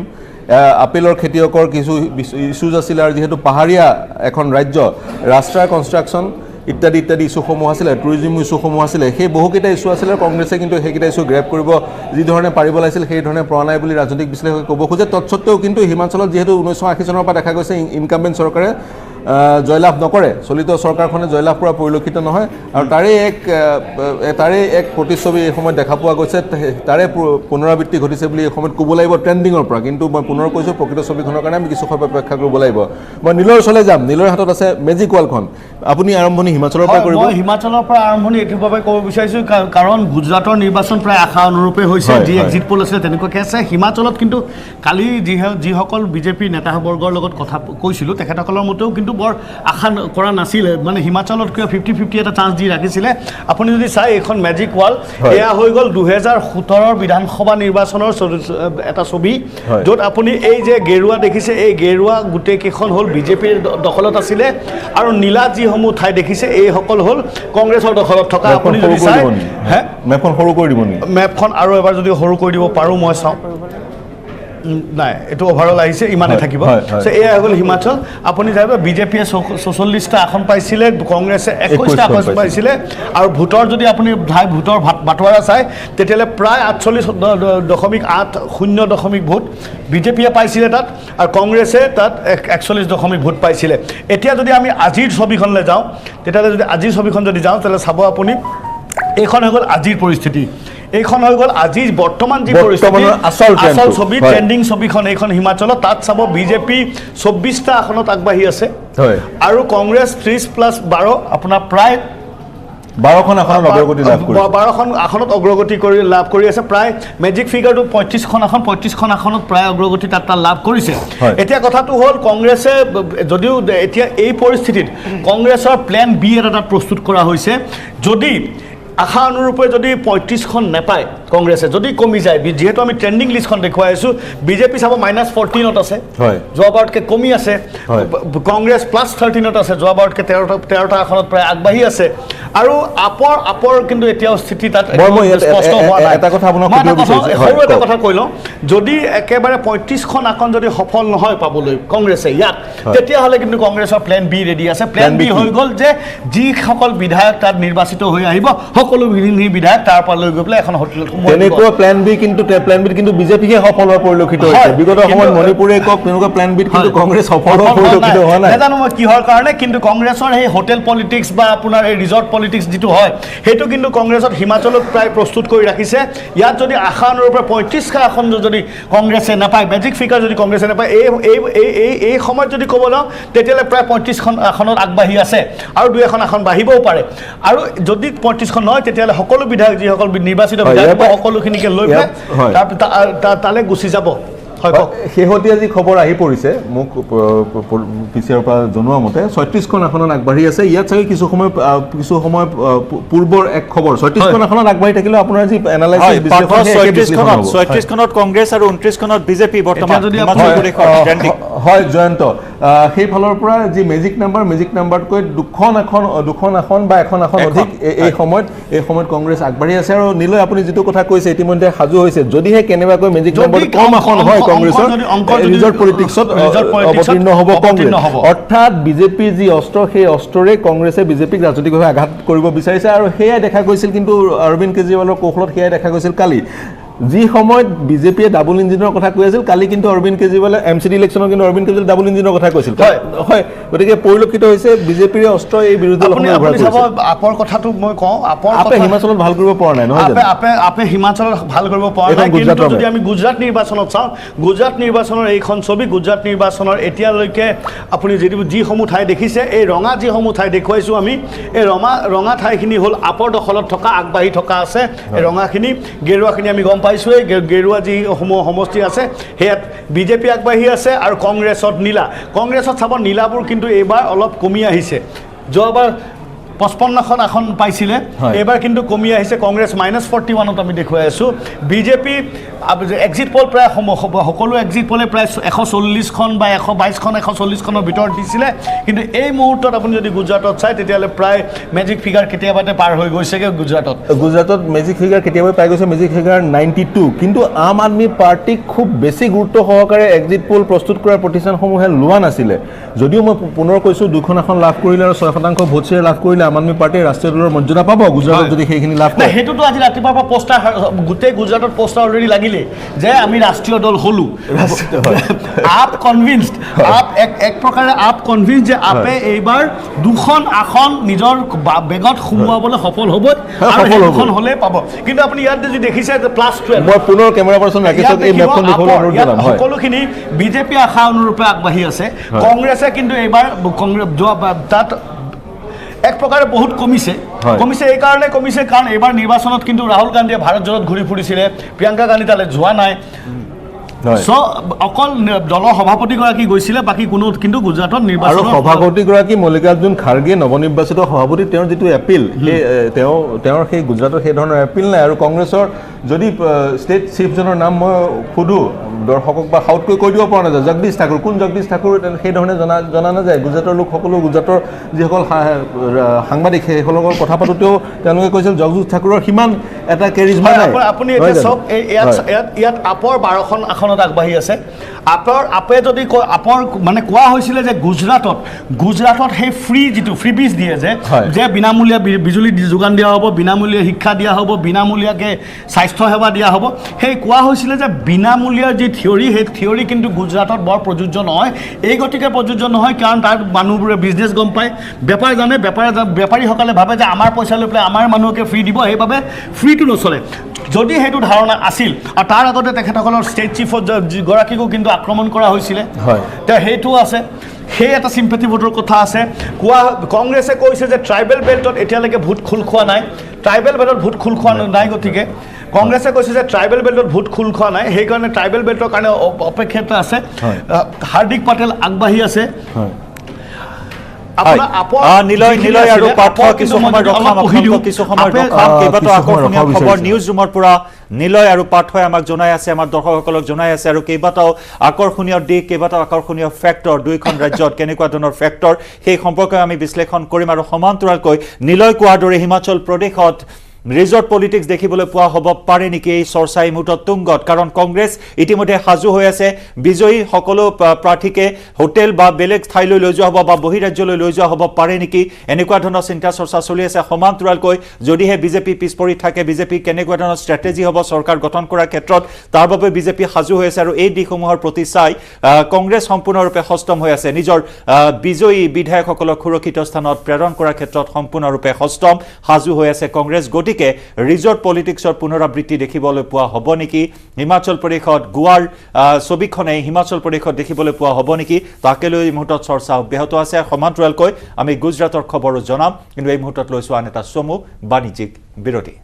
আপেলৰ খেতিয়কৰ কিছু ইছ্যুজ আছিল আৰু যিহেতু পাহাৰীয়া এখন ৰাজ্য ৰাস্তাৰ কনষ্ট্ৰাকশ্যন ইত্যাদি ইছ্যুসমূহ আছিলে টুৰিজিম ইছ্যুসমূহ আছিলে সেই বহুকেইটা ইছ্যু আছিলে কংগ্ৰেছে কিন্তু সেইকেইটা ইছ্যু গ্ৰেপ কৰিব যিধৰণে পাৰিব লাগিছিল সেই ধৰণে পৰা নাই বুলি ৰাজনৈতিক বিশ্লেষকে ক'ব খোজে তৎসত্ত্বেও কিন্তু হিমাচলত যিহেতু 1980 চনৰ পৰা দেখা গৈছে ইনকামবেন্ট চৰকাৰে জয়লাভ নকৰে চলিত চৰকাৰখনে জয়লাভ কৰা পৰিলক্ষিত নহয় আৰু তাৰে এক প্ৰতিচ্ছবি এই সময়ত দেখা পোৱা গৈছে তাৰে পুনৰাবৃত্তি ঘটিছে বুলি এই সময়ত ক'ব লাগিব ট্ৰেন্ডিঙৰ পৰা কিন্তু মই পুনৰ কৈছোঁ প্ৰকৃত ছবিখনৰ কাৰণে আমি কিছু সময় অপেক্ষা কৰিব লাগিব মই নীলৰ ওচৰলৈ যাম নীলৰ হাতত আছে মেজিক ৱালখন আপুনি আৰম্ভণি হিমাচলৰ পৰা কৰিব মই হিমাচলৰ পৰা আৰম্ভণি এইটোৰ বাবে ক'ব বিচাৰিছোঁ কাৰণ গুজৰাটৰ নিৰ্বাচন প্ৰায় আশা অনুৰূপে হৈছে যি এক্সিট পোল আছে তেনেকুৱাকৈ আছে হিমাচলত কিন্তু কালি যিসকল বিজেপিৰ নেতাবৰ্গৰ লগত কথা কৈছিলোঁ তেখেতসকলৰ মতেও কিন্তু বৰ আশা কৰা নাছিলে মানে হিমাচলত কিয় 50-50 এটা চান্স দি ৰাখিছিলে আপুনি যদি চাই এইখন মেজিক ৱাল এয়া হৈ গ'ল 2017 বিধানসভা নিৰ্বাচনৰ এটা ছবি য'ত আপুনি এই যে গেৰুৱা দেখিছে এই গেৰুৱা গোটেইকেইখন হ'ল বিজেপিৰ দখলত আছিলে আৰু নীলা যিসমূহ ঠাই দেখিছে এইসকল হ'ল কংগ্ৰেছৰ দখলত থকা আপুনি যদি চাই মেপখন সৰু কৰি দিব নেকি মেপখন আৰু এবাৰ যদি সৰু কৰি দিব পাৰোঁ মই চাওঁ নাই এইটো অভাৰঅল আহিছে ইমানে থাকিব এয়া হৈ গ'ল হিমাচল আপুনি জানিব বিজেপিয়ে 44টা আসন পাইছিলে কংগ্ৰেছে 21টা আসন পাইছিলে আৰু ভোটৰ যদি আপুনি ভোটৰ বাটোৱাৰা চাই তেতিয়াহ'লে প্ৰায় 48.80 ভোট বিজেপিয়ে পাইছিলে তাত আৰু কংগ্ৰেছে তাত 41 ভোট পাইছিলে এতিয়া যদি আমি আজিৰ ছবিখনলৈ যাওঁ তেতিয়াহ'লে যদি আজিৰ ছবিখন যদি যাওঁ তেতিয়াহ'লে চাব আপুনি এইখন হৈ গ'ল আজিৰ পৰিস্থিতি এইখন হৈ গ'ল আজি বৰ্তমান যি পৰিস্থিতি আচল ছবি ট্ৰেন্ডিং ছবিখন এইখন হিমাচলত তাত চাব বিজেপি 24টা আসনত আগবাঢ়ি আছে আৰু কংগ্ৰেছ 30+12 আপোনাৰ প্ৰায় 12খন আসনত অগ্ৰগতি লাভ কৰিছে 12খন আসনত অগ্ৰগতি লাভ কৰি আছে প্ৰায় মেজিক ফিগাৰটো 35খন আসনত প্ৰায় অগ্ৰগতি তাত লাভ কৰিছে এতিয়া কথাটো হ'ল কংগ্ৰেছে যদিও এতিয়া এই পৰিস্থিতিত কংগ্ৰেছৰ প্লেন বি এটা প্ৰস্তুত কৰা হৈছে যদি আশা অনুৰূপে যদি 35খন নেপায় কংগ্ৰেছে যদি কমি যায় যেহেতু আমি ট্ৰেণ্ডিং লিষ্টখন দেখুৱাই আছোঁ বিজেপি চাব -14ত আছে যোৱাবাৰতকৈ কমি আছে কংগ্ৰেছ +13ত আছে যোৱাবাৰতকৈ 13টা আসনত প্ৰায় আগবাঢ়ি আছে আৰু আপৰ কিন্তু এতিয়াও স্থিতি তাত স্পষ্ট হোৱা নাই এটা কথা কৈ লওঁ যদি একেবাৰে 35খন আসন যদি সফল নহয় পাবলৈ কংগ্ৰেছে ইয়াত তেতিয়াহ'লে কিন্তু কংগ্ৰেছৰ প্লেন বি ৰেডি আছে প্লেন বি হৈ গ'ল যে যিসকল বিধায়ক তাত নিৰ্বাচিত হৈ আহিব সকলো বিধায়ক তাৰ পৰা লৈ গৈ পেলাই এখন হোটেলত তেনেকুৱা প্লেন বি কিন্তু বিজেপিহে সফল হোৱা পৰিলক্ষিত হৈছে বিগত সময়ত মণিপুৰে কওক তেনেকুৱা প্লেন বিত কিন্তু কংগ্ৰেছ সফল হোৱা পৰিলক্ষিত হোৱা নাই নাজানো মই কিহৰ কাৰণে কিন্তু কংগ্ৰেছৰ সেই হোটেল পলিটিক্স বা আপোনাৰ এই ৰিজৰ্ট পলিটিক্স যিটো হয় সেইটো কিন্তু কংগ্ৰেছত হিমাচলত প্ৰায় প্ৰস্তুত কৰি ৰাখিছে ইয়াত যদি আশা অনুৰূপে 35টা আসন যদি কংগ্ৰেছে নাপায় মেজিক ফিগাৰ যদি কংগ্ৰেছে নাপায় এই সময়ত যদি ক'ব যাওঁ তেতিয়াহ'লে প্ৰায় 35খন আসনত আগবাঢ়ি আছে আৰু 2এখন আসন বাঢ়িবও পাৰে আৰু যদি 35খন নহয় তেতিয়াহ'লে সকলো বিধায়ক যিসকল নিৰ্বাচিত বিধায়ক সকলোখিনিকে লৈ পেলাই তালৈ গুচি যাব শেহতীয়া যি খবৰ আহি পৰিছে মোক পিচিআৰৰ পৰা জনোৱা মতে 36খন আসনত আগবাঢ়ি আছে ইয়াত চাগে কিছু সময় পূৰ্বৰ এক খবৰ 36খন আসনত আগবাঢ়ি থাকিলেও আপোনাৰ যি এনালাইচিছ 36খনত কংগ্ৰেছ আৰু 29খনত বিজেপি বৰ্তমান হয় জয়ন্ত সেইফালৰ পৰা যি মেজিক নাম্বাৰতকৈ দুখন আসন বা এখন আসন অধিক এই সময়ত কংগ্ৰেছ আগবাঢ়ি আছে আৰু নিলয় আপুনি যিটো কথা কৈছে ইতিমধ্যে সাজু হৈছে যদিহে কেনেবাকৈ মেজিক নাম্বাৰ কম আসন হয় কংগ্ৰেছৰ ৰিজৰ্ট পলিটিক্সত অৱতীৰ্ণ হ'ব কংগ্ৰেছ অৰ্থাৎ বিজেপিৰ যি অস্ত্ৰ সেই অস্ত্ৰৰে কংগ্ৰেছে বিজেপিক ৰাজনৈতিকভাৱে আঘাত কৰিব বিচাৰিছে আৰু সেয়াই দেখা গৈছিল কিন্তু অৰবিন্দ কেজৰিৱালৰ কৌশলত সেয়াই দেখা গৈছিল কালি যি সময়ত বিজেপিয়ে ডাবল ইঞ্জিনৰ কথা কৈ আছিল কালি কিন্তু অৰবিন্দ কেজৰিৱালে এমচিডি ইলেকশ্যনত কিন্তু অৰবিন্দ কেজৰিৱালে ডাবল ইঞ্জিনৰ কথা কৈছিল হয় গতিকে পৰিলক্ষিত হৈছে বিজেপিৰ অস্ত্ৰ এই বিৰুদ্ধে আপৰ কথাটো মই কওঁ আপে হিমাচলত ভাল কৰিব পৰা নাই নহয় আপে হিমাচলত ভাল কৰিব পৰা নাই কিন্তু যদি আমি গুজৰাট নিৰ্বাচনত চাওঁ গুজৰাট নিৰ্বাচনৰ এইখন ছবি গুজৰাট নিৰ্বাচনৰ এতিয়ালৈকে আপুনি যিসমূহ ঠাই দেখিছে এই ৰঙা যিসমূহ ঠাই দেখুৱাইছোঁ আমি এই ৰঙা ঠাইখিনি হ'ল আপৰ দখলত থকা আগবাঢ়ি থকা আছে এই ৰঙাখিনি গেৰুৱাখিনি আমি গম পাইছোঁৱেই গেৰুৱা যিসমূহ সমষ্টি আছে সেয়াত বিজেপি আগবাঢ়ি আছে আৰু কংগ্ৰেছত চাব নীলাবোৰ কিন্তু এইবাৰ অলপ কমি আহিছে যোৱাবাৰ 55খন আসন পাইছিলে এইবাৰ কিন্তু কমি আহিছে কংগ্ৰেছ -41ত আমি দেখুৱাই আছোঁ বিজেপি এক্সিট পল প্ৰায় সকলো এক্সিট পলে প্ৰায় 140খন বা 122খন 140খনৰ ভিতৰত দিছিলে কিন্তু এই মুহূৰ্তত আপুনি যদি গুজৰাটত চায় তেতিয়াহ'লে প্ৰায় মেজিক ফিগাৰ কেতিয়াবাতে পাৰ হৈ গৈছেগৈ গুজৰাটত মেজিক ফিগাৰ কেতিয়াবা পাই গৈছে মেজিক ফিগাৰ 92 কিন্তু আম আদমি পাৰ্টিক খুব বেছি গুৰুত্ব সহকাৰে এক্সিট পল প্ৰস্তুত কৰাৰ প্ৰতিষ্ঠানসমূহে লোৱা নাছিলে যদিও মই পুনৰ কৈছোঁ 2খন আসন লাভ কৰিলে আৰু 6% ভোট শ্বেয়াৰ লাভ কৰিলে আম আদমি পাৰ্টিয়ে ৰাষ্ট্ৰীয় দলৰ মৰ্যাদা পাব গুজৰাটত যদি সেইখিনি লাভ কৰে সেইটোতো আজি ৰাতিপুৱাৰ পৰা পোষ্টাৰ গোটেই গুজৰাটত পোষ্টাৰ অলৰেডি লাগিলে যে আমি ৰাষ্ট্ৰীয় দল হলোঁ আপ কনভিন্সড এক প্ৰকাৰে আপ কনভিন্স যে আপে এইবাৰ 2খন আসন নিজৰ বেগত সোমোৱাবলৈ সফল হ'ব আৰু সেইখন হ'লে পাব কিন্তু আপুনি ইয়াত যদি দেখিছে +12 মই পুনৰ কেমেৰা পাৰ্চন ৰাখিছোঁ এই মেপখন দেখুৱাবলৈ অনুৰোধ জনাম সকলোখিনি বিজেপি আশা অনুৰূপে আগবাঢ়ি আছে কংগ্ৰেছে কিন্তু এইবাৰ তাত এক প্ৰকাৰে বহুত কমিছে এইকাৰণে কমিছে কাৰণ এইবাৰ নিৰ্বাচনত কিন্তু ৰাহুল গান্ধীয়ে ভাৰত জোৰত ঘূৰি ফুৰিছিলে প্ৰিয়ংকা গান্ধী তালৈ যোৱা নাই অকল দলৰ সভাপতিগৰাকী গৈছিলে বাকী কোনো কিন্তু গুজৰাটত নিৰ্বাচন সভাপতিগৰাকী মল্লিকাৰ্জুন খাৰ্গে নৱনিৰ্বাচিত সভাপতি তেওঁৰ যিটো এপিল তেওঁৰ সেই গুজৰাটৰ সেই ধৰণৰ এপিল নাই আৰু কংগ্ৰেছৰ যদি ষ্টেট চিফজনৰ নাম মই সোধোঁ দৰ্শকক বা সাউতকৈ কৈ দিব পৰা নাযায় জগদীশ ঠাকুৰ কোন জগদীশ ঠাকুৰ সেই ধৰণে জনা নাযায় গুজৰাটৰ লোকসকলো গুজৰাটৰ যিসকল সাংবাদিক সেইসকলৰ কথা পাতোঁতেও তেওঁলোকে কৈছিল জগদীশ ঠাকুৰৰ সিমান এটা কেৰিজমা নাই আপুনি এতিয়া চাওক ইয়াত আপৰ 12খন আসনত আগবাঢ়ি আছে আপে যদি আপৰ মানে কোৱা হৈছিলে যে গুজৰাটত সেই যিটো ফ্ৰীবিজ দিয়ে যে বিনামূলীয়া বিজুলী যোগান দিয়া হ'ব বিনামূলীয়া শিক্ষা দিয়া হ'ব বিনামূলীয়াকৈ স্বাস্থ্যসেৱা দিয়া হ'ব সেই কোৱা হৈছিলে যে বিনামূলীয়াৰ যি থিয়ৰী সেই থিয়ৰী কিন্তু গুজৰাটত বৰ প্ৰযোজ্য নহয় এই গতিকে প্ৰযোজ্য নহয় কাৰণ তাৰ মানুহবোৰে বিজনেছ গম পায় বেপাৰ জানে বেপাৰীসকলে ভাবে যে আমাৰ পইচা লৈ পেলাই আমাৰ মানুহকে ফ্ৰী দিব সেইবাবে ফ্ৰীটো নচলে যদি সেইটো ধাৰণা আছিল আৰু তাৰ আগতে তেখেতসকলৰ ষ্টেট চিফৰ গৰাকীকো কিন্তু আক্ৰমণ কৰা হৈছিলে সেইটো আছে সেই এটা চিম্পেথি ভোটৰ কথা আছে কংগ্ৰেছে কৈছে যে ট্ৰাইবেল বেল্টত এতিয়ালৈকে ভোট খোল খোৱা নাই গতিকে কংগ্ৰেছে কৈছে যে ট্ৰাইবেল বেল্টত ভোট খোল খোৱা নাই সেইকাৰণে ট্ৰাইবেল বেল্টৰ কাৰণে অপেক্ষা আছে হাৰ্দিক পাটেল আগবাঢ়ি আছে নিলয় আৰু পাৰ্থ কিছু সময় ৰখাম আপোনালোকক কিছু সময় ৰখাম কেইবাটাও আকৰ্ষণীয় খবৰ নিউজ ৰুমৰ পৰা নিলয় আৰু পাৰ্থই আমাক জনাই আছে আমাৰ দৰ্শকসকলক জনাই আছে আৰু কেইবাটাও আকৰ্ষণীয় দিশ কেইবাটাও আকৰ্ষণীয় ফেক্টৰ দুইখন ৰাজ্যত কেনেকুৱা ধৰণৰ ফেক্টৰ সেই সম্পৰ্কে আমি বিশ্লেষণ কৰিম আৰু সমান্তৰালকৈ নিলয় কোৱাৰ দৰে হিমাচল প্ৰদেশত ৰিজৰ্ট পলিটিক্স দেখিবলৈ পোৱা হ'ব পাৰে নেকি এই চৰ্চা এই মুহূৰ্তত তুংগত কাৰণ কংগ্ৰেছ ইতিমধ্যে সাজু হৈ আছে বিজয়ী সকলো প্ৰাৰ্থীকে হোটেল বা বেলেগ ঠাইলৈ লৈ যোৱা হ'ব বা বহিৰাজ্যলৈ লৈ যোৱা হ'ব পাৰে নেকি এনেকুৱা ধৰণৰ চিন্তা চৰ্চা চলি আছে সমান্তৰালকৈ যদিহে বিজেপি পিছপৰি থাকে বিজেপি কেনেকুৱা ধৰণৰ ষ্ট্ৰেটেজি হ'ব চৰকাৰ গঠন কৰাৰ ক্ষেত্ৰত তাৰ বাবে বিজেপি সাজু হৈ আছে আৰু এই দিশসমূহৰ প্ৰতি চাই কংগ্ৰেছ সম্পূৰ্ণৰূপে সষ্টম হৈ আছে নিজৰ বিজয়ী বিধায়কসকলক সুৰক্ষিত স্থানত প্ৰেৰণ কৰাৰ ক্ষেত্ৰত সম্পূৰ্ণৰূপে সষ্টম সাজু হৈ আছে কংগ্ৰেছ গতিকে ৰিজৰ্ট পলিটিক্সৰ পুনৰাবৃত্তি দেখিবলৈ পোৱা হ'ব নেকি হিমাচল প্ৰদেশত গোৱাৰ ছবিখনে হিমাচল প্ৰদেশত দেখিবলৈ পোৱা হ'ব নেকি তাকে লৈ এই মুহূৰ্তত চৰ্চা অব্যাহত আছে সমান্তৰালকৈ আমি গুজৰাটৰ খবৰো জনাম কিন্তু এই মুহূৰ্তত লৈছো আন এটা চমু বাণিজ্যিক বিৰতি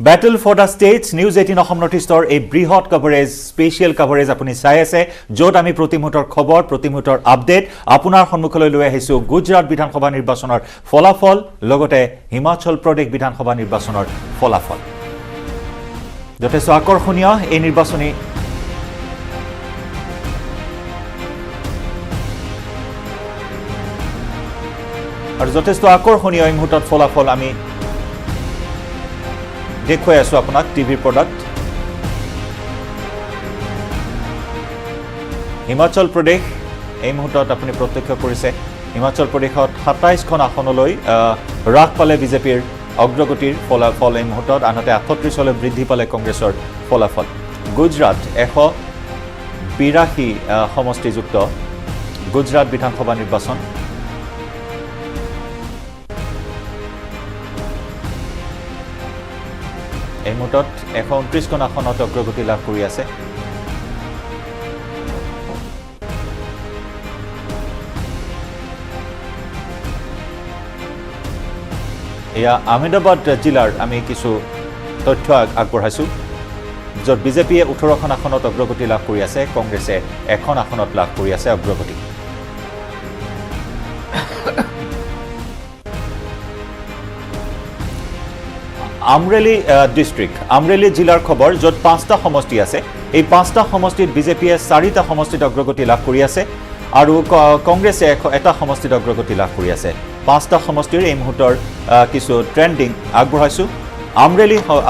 battle for the states news 18 Assam north ইষ্টৰ এই বৃহৎ কভাৰেজ স্পেচিয়েল কভাৰেজ আপুনি চাই আছে য'ত আমি প্ৰতি মুহূৰ্তৰ খবৰ প্ৰতি মুহূৰ্তৰ আপডেট আপোনাৰ সন্মুখলৈ লৈ আহিছোঁ গুজৰাট বিধানসভা নিৰ্বাচনৰ ফলাফল লগতে হিমাচল প্ৰদেশ বিধানসভা নিৰ্বাচনৰ ফলাফল যথেষ্ট আকৰ্ষণীয় এই নিৰ্বাচনী আৰু যথেষ্ট আকৰ্ষণীয় এই মুহূৰ্তত ফলাফল আমি দেখুৱাই আছোঁ আপোনাক টিভিৰ পৰ্দাত হিমাচল প্ৰদেশ এই মুহূৰ্তত আপুনি প্ৰত্যক্ষ কৰিছে হিমাচল প্ৰদেশত ২৭খন আসনলৈ হ্ৰাস পালে বিজেপিৰ অগ্ৰগতিৰ ফলাফল এই মুহূৰ্তত আনহাতে ৩৮লৈ বৃদ্ধি পালে কংগ্ৰেছৰ ফলাফল গুজৰাট ১৮২ সমষ্টিযুক্ত গুজৰাট বিধানসভা নিৰ্বাচন এই মুহূৰ্তত ১২৯খন আসনত অগ্ৰগতি লাভ কৰি আছে এয়া আহমেদাবাদ জিলাৰ আমি কিছু তথ্য আগবঢ়াইছোঁ য'ত বিজেপিয়ে ১৮খন আসনত অগ্ৰগতি লাভ কৰি আছে কংগ্ৰেছে এখন আসনত লাভ কৰি আছে অগ্ৰগতি আমৰেলি ডিষ্ট্ৰিক্ট আমৰেলি জিলাৰ খবৰ য'ত ৫টা সমষ্টি আছে এই ৫টা সমষ্টিত বিজেপিয়ে ৪টা সমষ্টিত অগ্ৰগতি লাভ কৰি আছে আৰু কংগ্ৰেছে এটা সমষ্টিত অগ্ৰগতি লাভ কৰি আছে ৫টা সমষ্টিৰ এই মুহূৰ্তৰ কিছু ট্ৰেণ্ডিং আগবঢ়াইছোঁ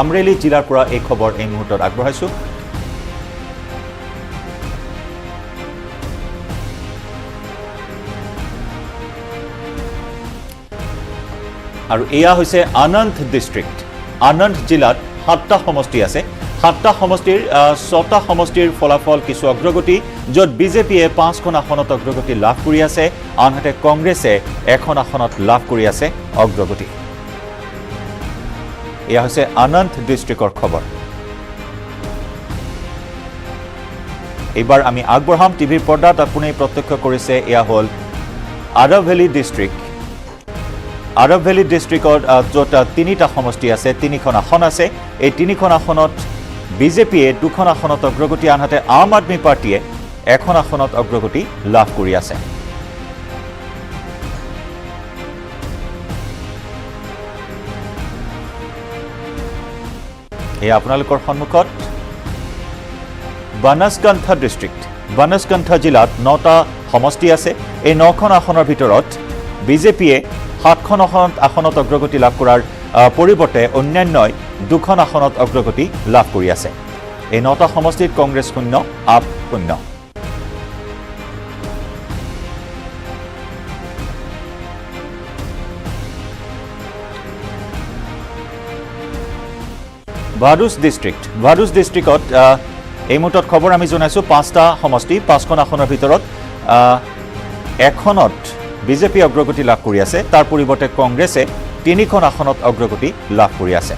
আমৰেলি জিলাৰ পৰা এই খবৰ এই মুহূৰ্তত আগবঢ়াইছোঁ আৰু এয়া হৈছে আনন্দ ডিষ্ট্ৰিক্ট আনন্দ জিলাত ৭টা সমষ্টি আছে ৭টা সমষ্টিৰ ৬টা সমষ্টিৰ ফলাফল কিছু অগ্ৰগতি য'ত বিজেপিয়ে ৫খন আসনত অগ্ৰগতি লাভ কৰি আছে আনহাতে কংগ্ৰেছে এখন আসনত লাভ কৰি আছে অগ্ৰগতি এয়া হৈছে আনন্দ ডিষ্ট্ৰিক্টৰ খবৰ এইবাৰ আমি আগবঢ়াম টিভিৰ পৰ্দাত আপুনি প্ৰত্যক্ষ কৰিছে এয়া হ'ল আৰাভেলি ডিষ্ট্ৰিক্ট আৰাভেলি ডিষ্ট্ৰিক্টত য'ত ৩টা সমষ্টি আছে ৩খন আসন আছে এই ৩খন আসনত বিজেপিয়ে ২খন আসনত অগ্ৰগতি আনহাতে আম আদমি পাৰ্টীয়ে এখন আসনত অগ্ৰগতি লাভ কৰি আছে এই আপোনালোকৰ সন্মুখত বানাসকান্থা ডিষ্ট্ৰিক্ট বানাসকান্থা জিলাত ৯টা সমষ্টি আছে এই ৯খন আসনৰ ভিতৰত বিজেপিয়ে ৭খন আসনত অগ্ৰগতি লাভ কৰাৰ পৰিৱৰ্তে অন্যান্যই ২খন আসনত অগ্ৰগতি লাভ কৰি আছে এই ৯টা সমষ্টিত কংগ্ৰেছ ০ আপ ০ ভাৰুচ ডিষ্ট্ৰিক্টত এই মুহূৰ্তত খবৰ আমি জনাইছোঁ ৫টা সমষ্টি ৫খন আসনৰ ভিতৰত এখনত বিজেপি অগ্ৰগতি লাভ কৰি আছে তাৰ পৰিৱৰ্তে কংগ্ৰেছে ৩খন আসনত অগ্ৰগতি লাভ কৰি আছে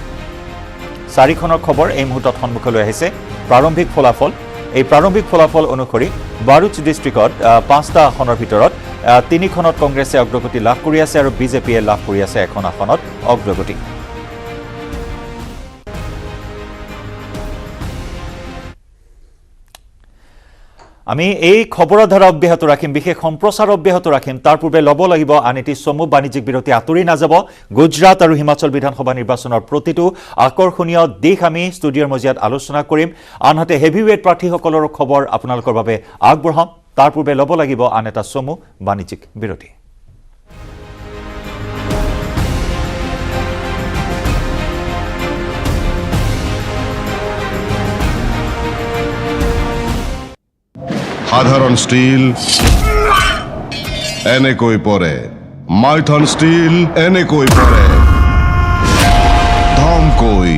৪খনৰ খবৰ এই মুহূৰ্তত সন্মুখলৈ আহিছে প্ৰাৰম্ভিক ফলাফল এই প্ৰাৰম্ভিক ফলাফল অনুসৰি ভাৰুচ ডিষ্ট্ৰিক্টত ৫টা আসনৰ ভিতৰত ৩খনত কংগ্ৰেছে অগ্ৰগতি লাভ কৰি আছে আৰু বিজেপিয়ে লাভ কৰি আছে এখন আসনত অগ্ৰগতি আমি এই খবৰৰ ধাৰা অব্যাহত ৰাখিম বিশেষ সম্প্ৰচাৰ অব্যাহত ৰাখিম তাৰ পূৰ্বে ল'ব লাগিব আন এটি চমু বাণিজ্যিক বিৰতি আঁতৰি নাযাব গুজৰাট আৰু হিমাচল বিধানসভা নিৰ্বাচনৰ প্ৰতিটো আকৰ্ষণীয় দিশ আমি ষ্টুডিঅ'ৰ মজিয়াত আলোচনা কৰিম আনহাতে হেভিৱেট প্ৰাৰ্থীসকলৰ খবৰ আপোনালোকৰ বাবে আগবঢ়াম তাৰ পূৰ্বে ল'ব লাগিব আন এটা চমু বাণিজ্যিক বিৰতি সাধাৰণ স্টিল এনেকৈ পৰে মাইথন স্টিল এনেকৈ পৰে ধমকৈ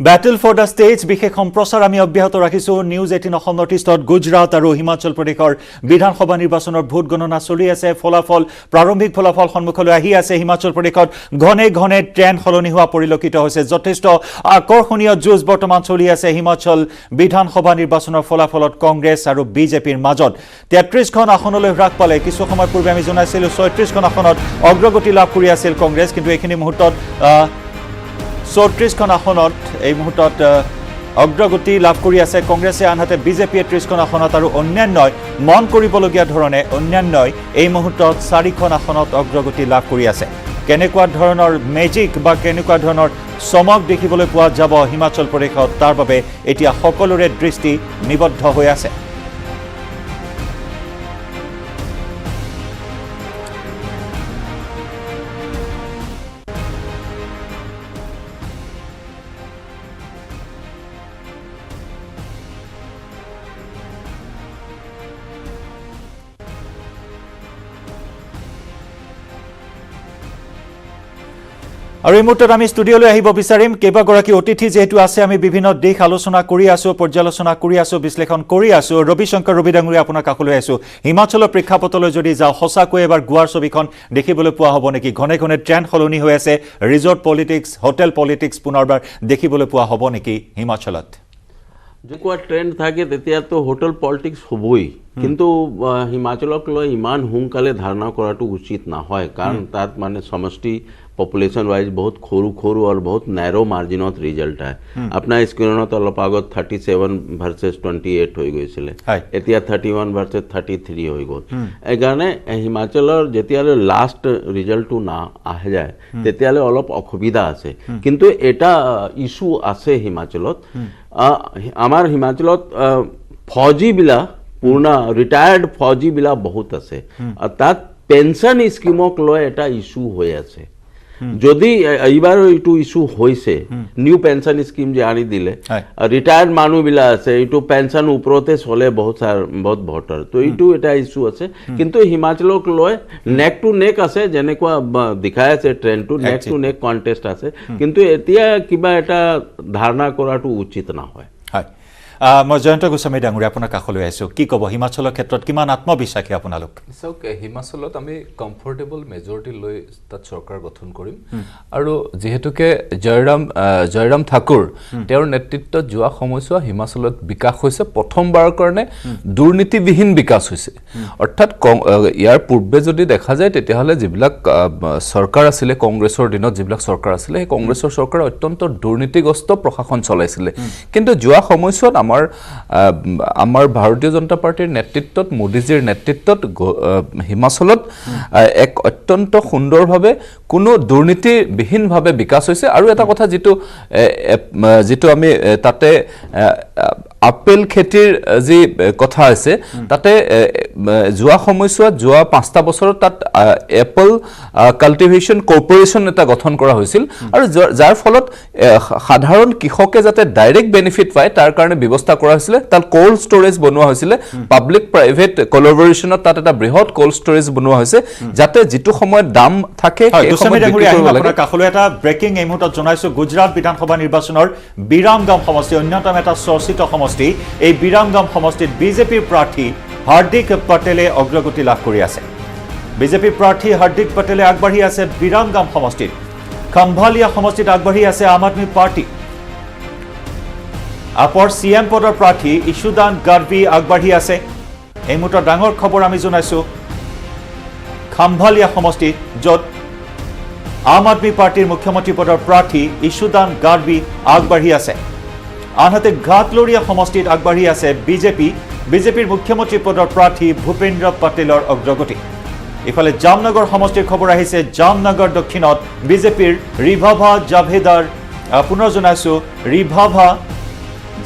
বেটেল ফৰ দ্য ষ্টেটছ বিশেষ সম্প্ৰচাৰ আমি অব্যাহত ৰাখিছোঁ নিউজ 18 অসম নৰ্থ ইষ্টত গুজৰাট আৰু হিমাচল প্ৰদেশৰ বিধানসভা নিৰ্বাচনৰ ভোট গণনা চলি আছে ফলাফল প্ৰাৰম্ভিক ফলাফল সন্মুখলৈ আহি আছে হিমাচল প্ৰদেশত ঘনে ঘনে ট্ৰেণ্ড সলনি হোৱা পৰিলক্ষিত হৈছে যথেষ্ট আকৰ্ষণীয় যুঁজ বৰ্তমান চলি আছে হিমাচল বিধানসভা নিৰ্বাচনৰ ফলাফলত কংগ্ৰেছ আৰু বিজেপিৰ মাজত 33খন আসনলৈ হ্ৰাস পালে কিছু সময় পূৰ্বে আমি জনাইছিলোঁ 36খন আসনত অগ্ৰগতি লাভ কৰি আছিল কংগ্ৰেছ কিন্তু এইখিনি মুহূৰ্তত 34খন আসনত এই মুহূৰ্তত অগ্ৰগতি লাভ কৰি আছে কংগ্ৰেছে আনহাতে বিজেপিয়ে 30খন আসনত আৰু অন্যান্যই মন কৰিবলগীয়া ধৰণে অন্যান্যই এই মুহূৰ্তত 4খন আসনত অগ্ৰগতি লাভ কৰি আছে কেনেকুৱা ধৰণৰ মেজিক বা কেনেকুৱা ধৰণৰ চমক দেখিবলৈ পোৱা যাব হিমাচল প্ৰদেশত তাৰ বাবে এতিয়া সকলোৰে দৃষ্টি নিবদ্ধ হৈ আছে আৰু এই মুহূৰ্তত আমি ষ্টুডিঅ'লৈ আহিব বিচাৰিম কেইবাগৰাকী অতিথি যেহেতু আছে আমি বিভিন্ন দিশ আলোচনা কৰি আছো পৰ্যালোচনা কৰি আছো বিশ্লেষণ কৰি আছো ৰবিশংকৰ ৰবি ডাঙৰীয়া আপোনাৰ কাষলৈ আছো হিমাচলৰ প্ৰেক্ষাপটলৈ যদি যাওঁ সঁচাকৈ এবাৰ গোৱাৰ ছবিখন দেখিবলৈ পোৱা হ'ব নেকি ঘনে ঘনে ট্ৰেণ্ড সলনি হৈ আছে ৰিজৰ্ট পলিটিক্স হোটেল পলিটিক্স পুনৰবাৰ দেখিবলৈ পোৱা হ'ব নেকি হিমাচলত যেকুৱা ট্ৰেণ্ড থাকে তেতিয়াতো হোটেল পলিটিক্স হ'বই কিন্তু হিমাচলক লৈ ইমান সোনকালে ধাৰণা কৰাটো উচিত নহয় কাৰণ তাত মানে সমষ্টি পপুলেশ্যন ৱাইজ বহুত সৰু আৰু বহুত নেৰো মাৰ্জিনত ৰিজাল্ট আহে আপোনাৰ স্ক্ৰীনত অলপ আগত 37 ভাৰ্চেছ 28 হৈ গৈছিলে এতিয়া 31 ভাৰ্চেছ 33 হৈ গ'ল এইকাৰণে হিমাচলৰ যেতিয়ালৈ লাষ্ট ৰিজাল্টটো না আহে যায় তেতিয়ালৈ অলপ অসুবিধা আছে কিন্তু এটা ইছ্যু আছে হিমাচলত আমাৰ হিমাচলত ফৌজীবিলাক পুৰণা ৰিটায়াৰ্ড ফৌজীবিলাক বহুত আছে আৰু তাত পেঞ্চন স্কিমক লৈ এটা ইছ্যু হৈ আছে যদি এইবাৰ এইটো ইছ্যু হৈছে নিউ পেঞ্চন স্কিম যে আনি দিলে ৰিটায়াৰ্ড মানুহবিলাক আছে এইটো পেঞ্চন ওপৰতে চলে বহুত ভোটাৰ তো এইটো এটা ইছ্যু আছে কিন্তু হিমাচলক লৈ নেক টু নেক আছে যেনেকুৱা দেখাই আছে ট্ৰেণ্ডটো নেক টু নেক কণ্টেষ্ট আছে কিন্তু এতিয়া কিবা এটা ধাৰণা কৰাটো উচিত নহয় মই জয়ন্ত গোস্বামী ডাঙৰীয়া আপোনাৰ কাষলৈ আহিছোঁ কি ক'ব হিমাচলৰ ক্ষেত্ৰত কিমান আত্মবিশ্বাসী আপোনালোক চাওক হিমাচলত আমি কমফৰ্টেবল মেজৰিটি লৈ তাত চৰকাৰ গঠন কৰিম আৰু যিহেতুকে জয়ৰাম ঠাকুৰ তেওঁৰ নেতৃত্বত যোৱা সময়ছোৱা হিমাচলত বিকাশ হৈছে প্ৰথমবাৰৰ কাৰণে দুৰ্নীতিবিহীন বিকাশ হৈছে অৰ্থাৎ ইয়াৰ পূৰ্বে যদি দেখা যায় তেতিয়াহ'লে যিবিলাক চৰকাৰ আছিলে কংগ্ৰেছৰ দিনত যিবিলাক চৰকাৰ আছিলে সেই কংগ্ৰেছৰ চৰকাৰে অত্যন্ত দুৰ্নীতিগ্ৰস্ত প্ৰশাসন চলাইছিলে কিন্তু যোৱা সময়ছোৱাত আমাৰ ভাৰতীয় জনতা পাৰ্টিৰ নেতৃত্বত মোদীজীৰ নেতৃত্বত হিমাচলত এক অত্যন্ত সুন্দৰভাৱে কোনো দুৰ্নীতিবিহীনভাৱে বিকাশ হৈছে আৰু এটা কথা যিটো আমি তাতে আপেল খেতিৰ যি কথা আছে তাতে যোৱা সময়ছোৱাত যোৱা 5টা বছৰত তাত এপল কাল্টিভেশ্যন কৰ্পোৰেশ্যন এটা গঠন কৰা হৈছিল আৰু যাৰ ফলত সাধাৰণ কৃষকে যাতে ডাইৰেক্ট বেনিফিট পায় তাৰ কাৰণে ব্যৱস্থা কৰা হৈছিলে তাত কোল্ড ষ্টৰেজ বনোৱা হৈছিলে পাব্লিক প্ৰাইভেট কোলাবৰেশ্যনত তাত এটা বৃহৎ কোল্ড ষ্টৰেজ বনোৱা হৈছে যাতে যিটো সময়ত দাম থাকে কাষলৈ এটা ব্ৰেকিং এই মুহূৰ্তত জনাইছো গুজৰাট বিধানসভা নিৰ্বাচনৰ বিৰামগাম সমষ্টি অন্যতম এটা চৰ্চিত সমষ্টি এই বিৰামগাম সমষ্টিত বিজেপিৰ প্ৰাৰ্থী হাৰ্দিক পটেলে অগ্ৰগতি লাভ কৰি আছে বিজেপি প্ৰাৰ্থী হাৰ্দিক পটেলে আগবাঢ়ি আছে বিৰামগাম সমষ্টিত খম্ভালিয়া সমষ্টিত আগবাঢ়ি আছে আম আদমি পাৰ্টি আপৰ চিএম পদৰ প্ৰাৰ্থী ইছুদান গাৰ্বি আগবাঢ়ি আছে এই মুহূৰ্তত ডাঙৰ খবৰ আমি জনাইছো খম্ভালিয়া সমষ্টিত য'ত আম আদমি পাৰ্টিৰ মুখ্যমন্ত্ৰী পদৰ প্ৰাৰ্থী ইছুদান গাৰ্বি আগবাঢ়ি আছে আনহাতে ঘাটলৰীয়া সমষ্টিত আগবাঢ়ি আছে বিজেপিৰ মুখ্যমন্ত্ৰী পদৰ প্ৰাৰ্থী ভূপেন্দ্ৰ পটেলৰ অগ্ৰগতি ইফালে জামনগৰ সমষ্টিৰ খবৰ আহিছে জামনগৰ দক্ষিণত বিজেপিৰ ৰিভাভা জাভেদাৰ পুনৰ জনাইছো ৰিভাভা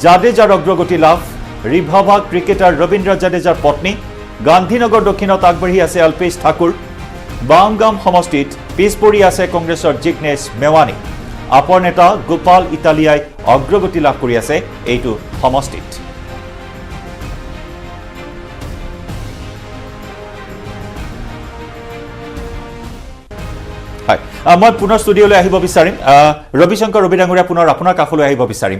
জাডেজাৰ অগ্ৰগতি লাভ ৰিভাভা ক্ৰিকেটাৰ ৰবীন্দ্ৰ জাডেজাৰ পত্নী গান্ধীনগৰ দক্ষিণত আগবাঢ়ি আছে অল্পেশ ঠাকুৰ বামগাম সমষ্টিত পিছ পৰি আছে কংগ্ৰেছৰ জিগ্নেশ মেৱানী আপৰ নেতা গোপাল ইটালিয়াই অগ্ৰগতি লাভ কৰি আছে এইটো সমষ্টিত হয় মই পুনৰ ষ্টুডিঅ'লৈ আহিব বিচাৰিম ৰবিশংকৰ ৰবি ডাঙৰীয়া পুনৰ আপোনাৰ কাষলৈ আহিব বিচাৰিম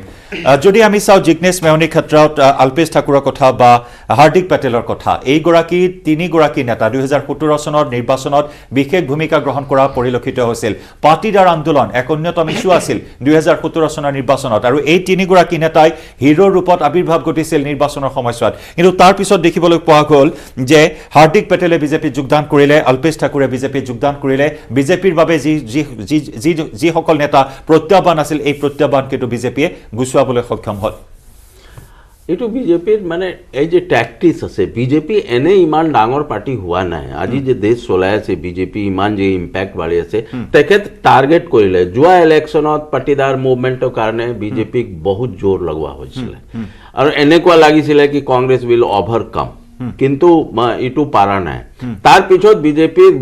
যদি আমি চাওঁ জিগ্নেশ মেহনীৰ ক্ষেত্ৰত অল্পেশ ঠাকুৰৰ কথা বা হাৰ্দিক পেটেলৰ কথা এইগৰাকী তিনিগৰাকী নেতা 2017 চনৰ নিৰ্বাচনত বিশেষ ভূমিকা গ্ৰহণ কৰা পৰিলক্ষিত হৈছিল পাটিদাৰ আন্দোলন এক অন্যতম ইস্যু আছিল 2017 চনৰ নিৰ্বাচনত আৰু এই তিনিগৰাকী নেতাই হিৰোৰ ৰূপত আবিৰ্ভাৱ ঘটিছিল নিৰ্বাচনৰ সময়ছোৱাত কিন্তু তাৰ পিছত দেখিবলৈ পোৱা গ'ল যে হাৰ্দিক পেটেলে বিজেপিত যোগদান কৰিলে অল্পেশ ঠাকুৰে বিজেপিত যোগদান কৰিলে বিজেপিৰ বাবে যিসকল নেতা প্ৰত্যাহ্বান আছিল এই প্ৰত্যাহ্বান কিন্তু বিজেপিয়ে গুচুৱাবলৈ সক্ষম হ'ল এইটো বিজেপিৰ মানে এই যে ট্যাকটিক্স আছে বিজেপি এনে ইমান ডাঙৰ পাৰ্টি হোৱা নাই আজি যে দেশ চলাই আছে বিজেপি ইমান যে ইম্পেক্ট বাঢ়ি আছে তেখেত টাৰ্গেট কৰিলে যোৱা ইলেকশ্যনত পাটিদাৰ মুভমেণ্টৰ কাৰণে বিজেপিক বহুত জোৰ লগোৱা হৈছিলে আৰু এনেকুৱা লাগিছিলে কি কংগ্ৰেছ উইল অভাৰকাম কিন্তু ইটো পাৰা নাই তাৰ পিছত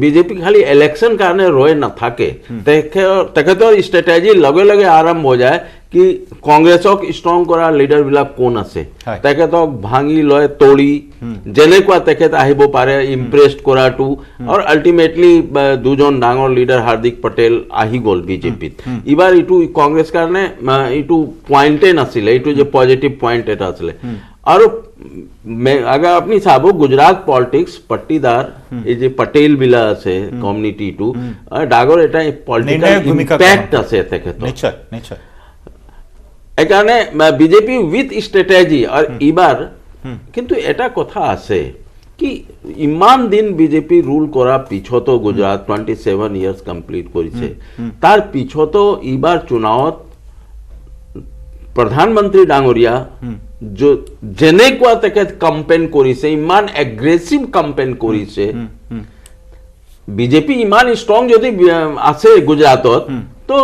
বিজেপি খালি ইলেকশ্যন কাৰণে ৰৈ নাথাকে তেখেতৰ ষ্ট্ৰেটেজি লগে লগে আৰম্ভ হৈ যায় কি কংগ্ৰেছক ষ্ট্ৰং কৰা লিডাৰবিলাক কোন আছে তেখেতক ভাঙি লয় তৰি যেনেকুৱা তেখেত আহিব পাৰে ইমপ্ৰেছ কৰাটো আৰু আল্টিমেটলি দুজন ডাঙৰ লিডাৰ হাৰ্দিক পটেল আহি গ'ল বিজেপিত এইবাৰ এইটো কংগ্ৰেছ কাৰণে এইটো পইণ্টে নাছিলে এইটো যে পজিটিভ পইণ্ট এটা আছিলে আৰু अगर अपनी साबो गुजरात पॉलिटिक्स पट्टीदार ये जे पटेल बिला আছে কমিউনিটিটো ডাগৰ এটা পলিটিক্যাল ইম্প্যাক্ট আছে তেখেতৰ নিশ্চয় নিশ্চয় একাৰণে বিজেপি উইথ স্ট্র্যাটেজি আর এবার কিন্তু এটা কথা আছে কি ইমান দিন বিজেপি রুল করা পিছতো গুজরাট 27 ইয়ার্স কমপ্লিট কৰিছে তাৰ পিছতো এবাৰ চুনাৱত প্ৰধানমন্ত্ৰী ডাঙৰীয়া যেনেকুৱা তেখেত কম্পেইন কৰিছে ইমান এগ্ৰেছিভ কম্পেইন কৰিছে বিজেপি ইমান ষ্ট্ৰং যদি আছে গুজৰাটত তো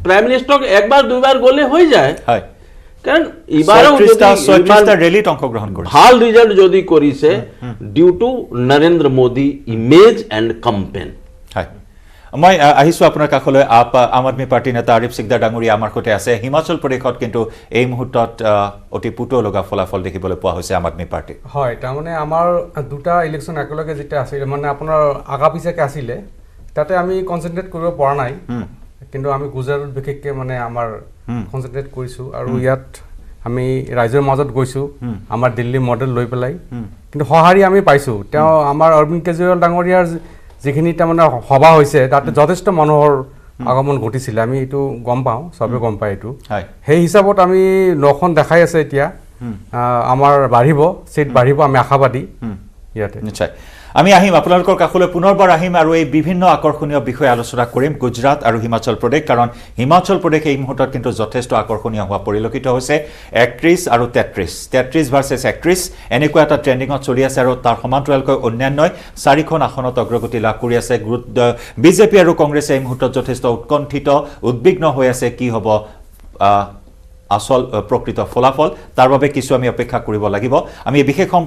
প্ৰাইম মিনিষ্টাৰক একবাৰ দুইবাৰ গলে হৈ যায় কাৰণ ইবাৰো ৰেলীত অংশগ্ৰহণ কৰিছে ভাল ৰিজাল্ট যদি কৰিছে due to Narendra Modi image and campaign মই আহিছোঁ আপোনাৰ কাষলৈ আম আদমি পাৰ্টি নেতা আৰিফ সিকদাৰ ডাঙৰীয়া আমাৰ সৈতে আছে হিমাচল প্ৰদেশত কিন্তু এই মুহূৰ্তত অতি পুতৌ লগা ফলাফল দেখিবলৈ পোৱা হৈছে আম আদমি পাৰ্টি হয় তাৰমানে আমাৰ দুটা ইলেকশ্যন একেলগে যেতিয়া আছিল মানে আপোনাৰ আগা পিছাকে আছিলে তাতে আমি কনচেনট্ৰেট কৰিব পৰা নাই কিন্তু আমি গুজৰাটত বিশেষকৈ মানে আমাৰ কনচেনট্ৰেট কৰিছোঁ আৰু ইয়াত আমি ৰাইজৰ মাজত গৈছোঁ আমাৰ দিল্লী মডেল লৈ পেলাই কিন্তু সঁহাৰি আমি পাইছোঁ তেওঁ আমাৰ অৰবিন্দ কেজৰিৱাল ডাঙৰীয়াৰ যিখিনি তাৰমানে সভা হৈছে তাতে যথেষ্ট মানুহৰ আগমন ঘটিছিলে আমি এইটো গম পাওঁ চবে গম পায় এইটো সেই হিচাপত আমি নখন দেখাই আছে এতিয়া আমাৰ বাঢ়িব চিট বাঢ়িব আমি আশাবাদী ইয়াতে নিশ্চয় আমি আহিম আপোনালোকৰ কাষলৈ পুনৰবাৰ আহিম আৰু এই বিভিন্ন আকৰ্ষণীয় বিষয় আলোচনা কৰিম গুজৰাট আৰু হিমাচল প্ৰদেশ কাৰণ হিমাচল প্ৰদেশ এই মুহূৰ্তত কিন্তু যথেষ্ট আকৰ্ষণীয় হোৱা পৰিলক্ষিত হৈছে 31 আৰু 33 ভাৰ্চেছ 31 এনেকুৱা এটা ট্ৰেণ্ডিঙত চলি আছে আৰু তাৰ সমান্তৰালকৈ অন্যান্যই 4খন আসনত অগ্ৰগতি লাভ কৰি আছে বিজেপি আৰু কংগ্ৰেছে এই মুহূৰ্তত যথেষ্ট উৎকণ্ঠিত উদ্বিগ্ন হৈ আছে কি হ'ব আসল প্ৰকৃত ফলাফল তাৰ বাবে কিছু আমি অপেক্ষা কৰিব লাগিব আমি বিশেষ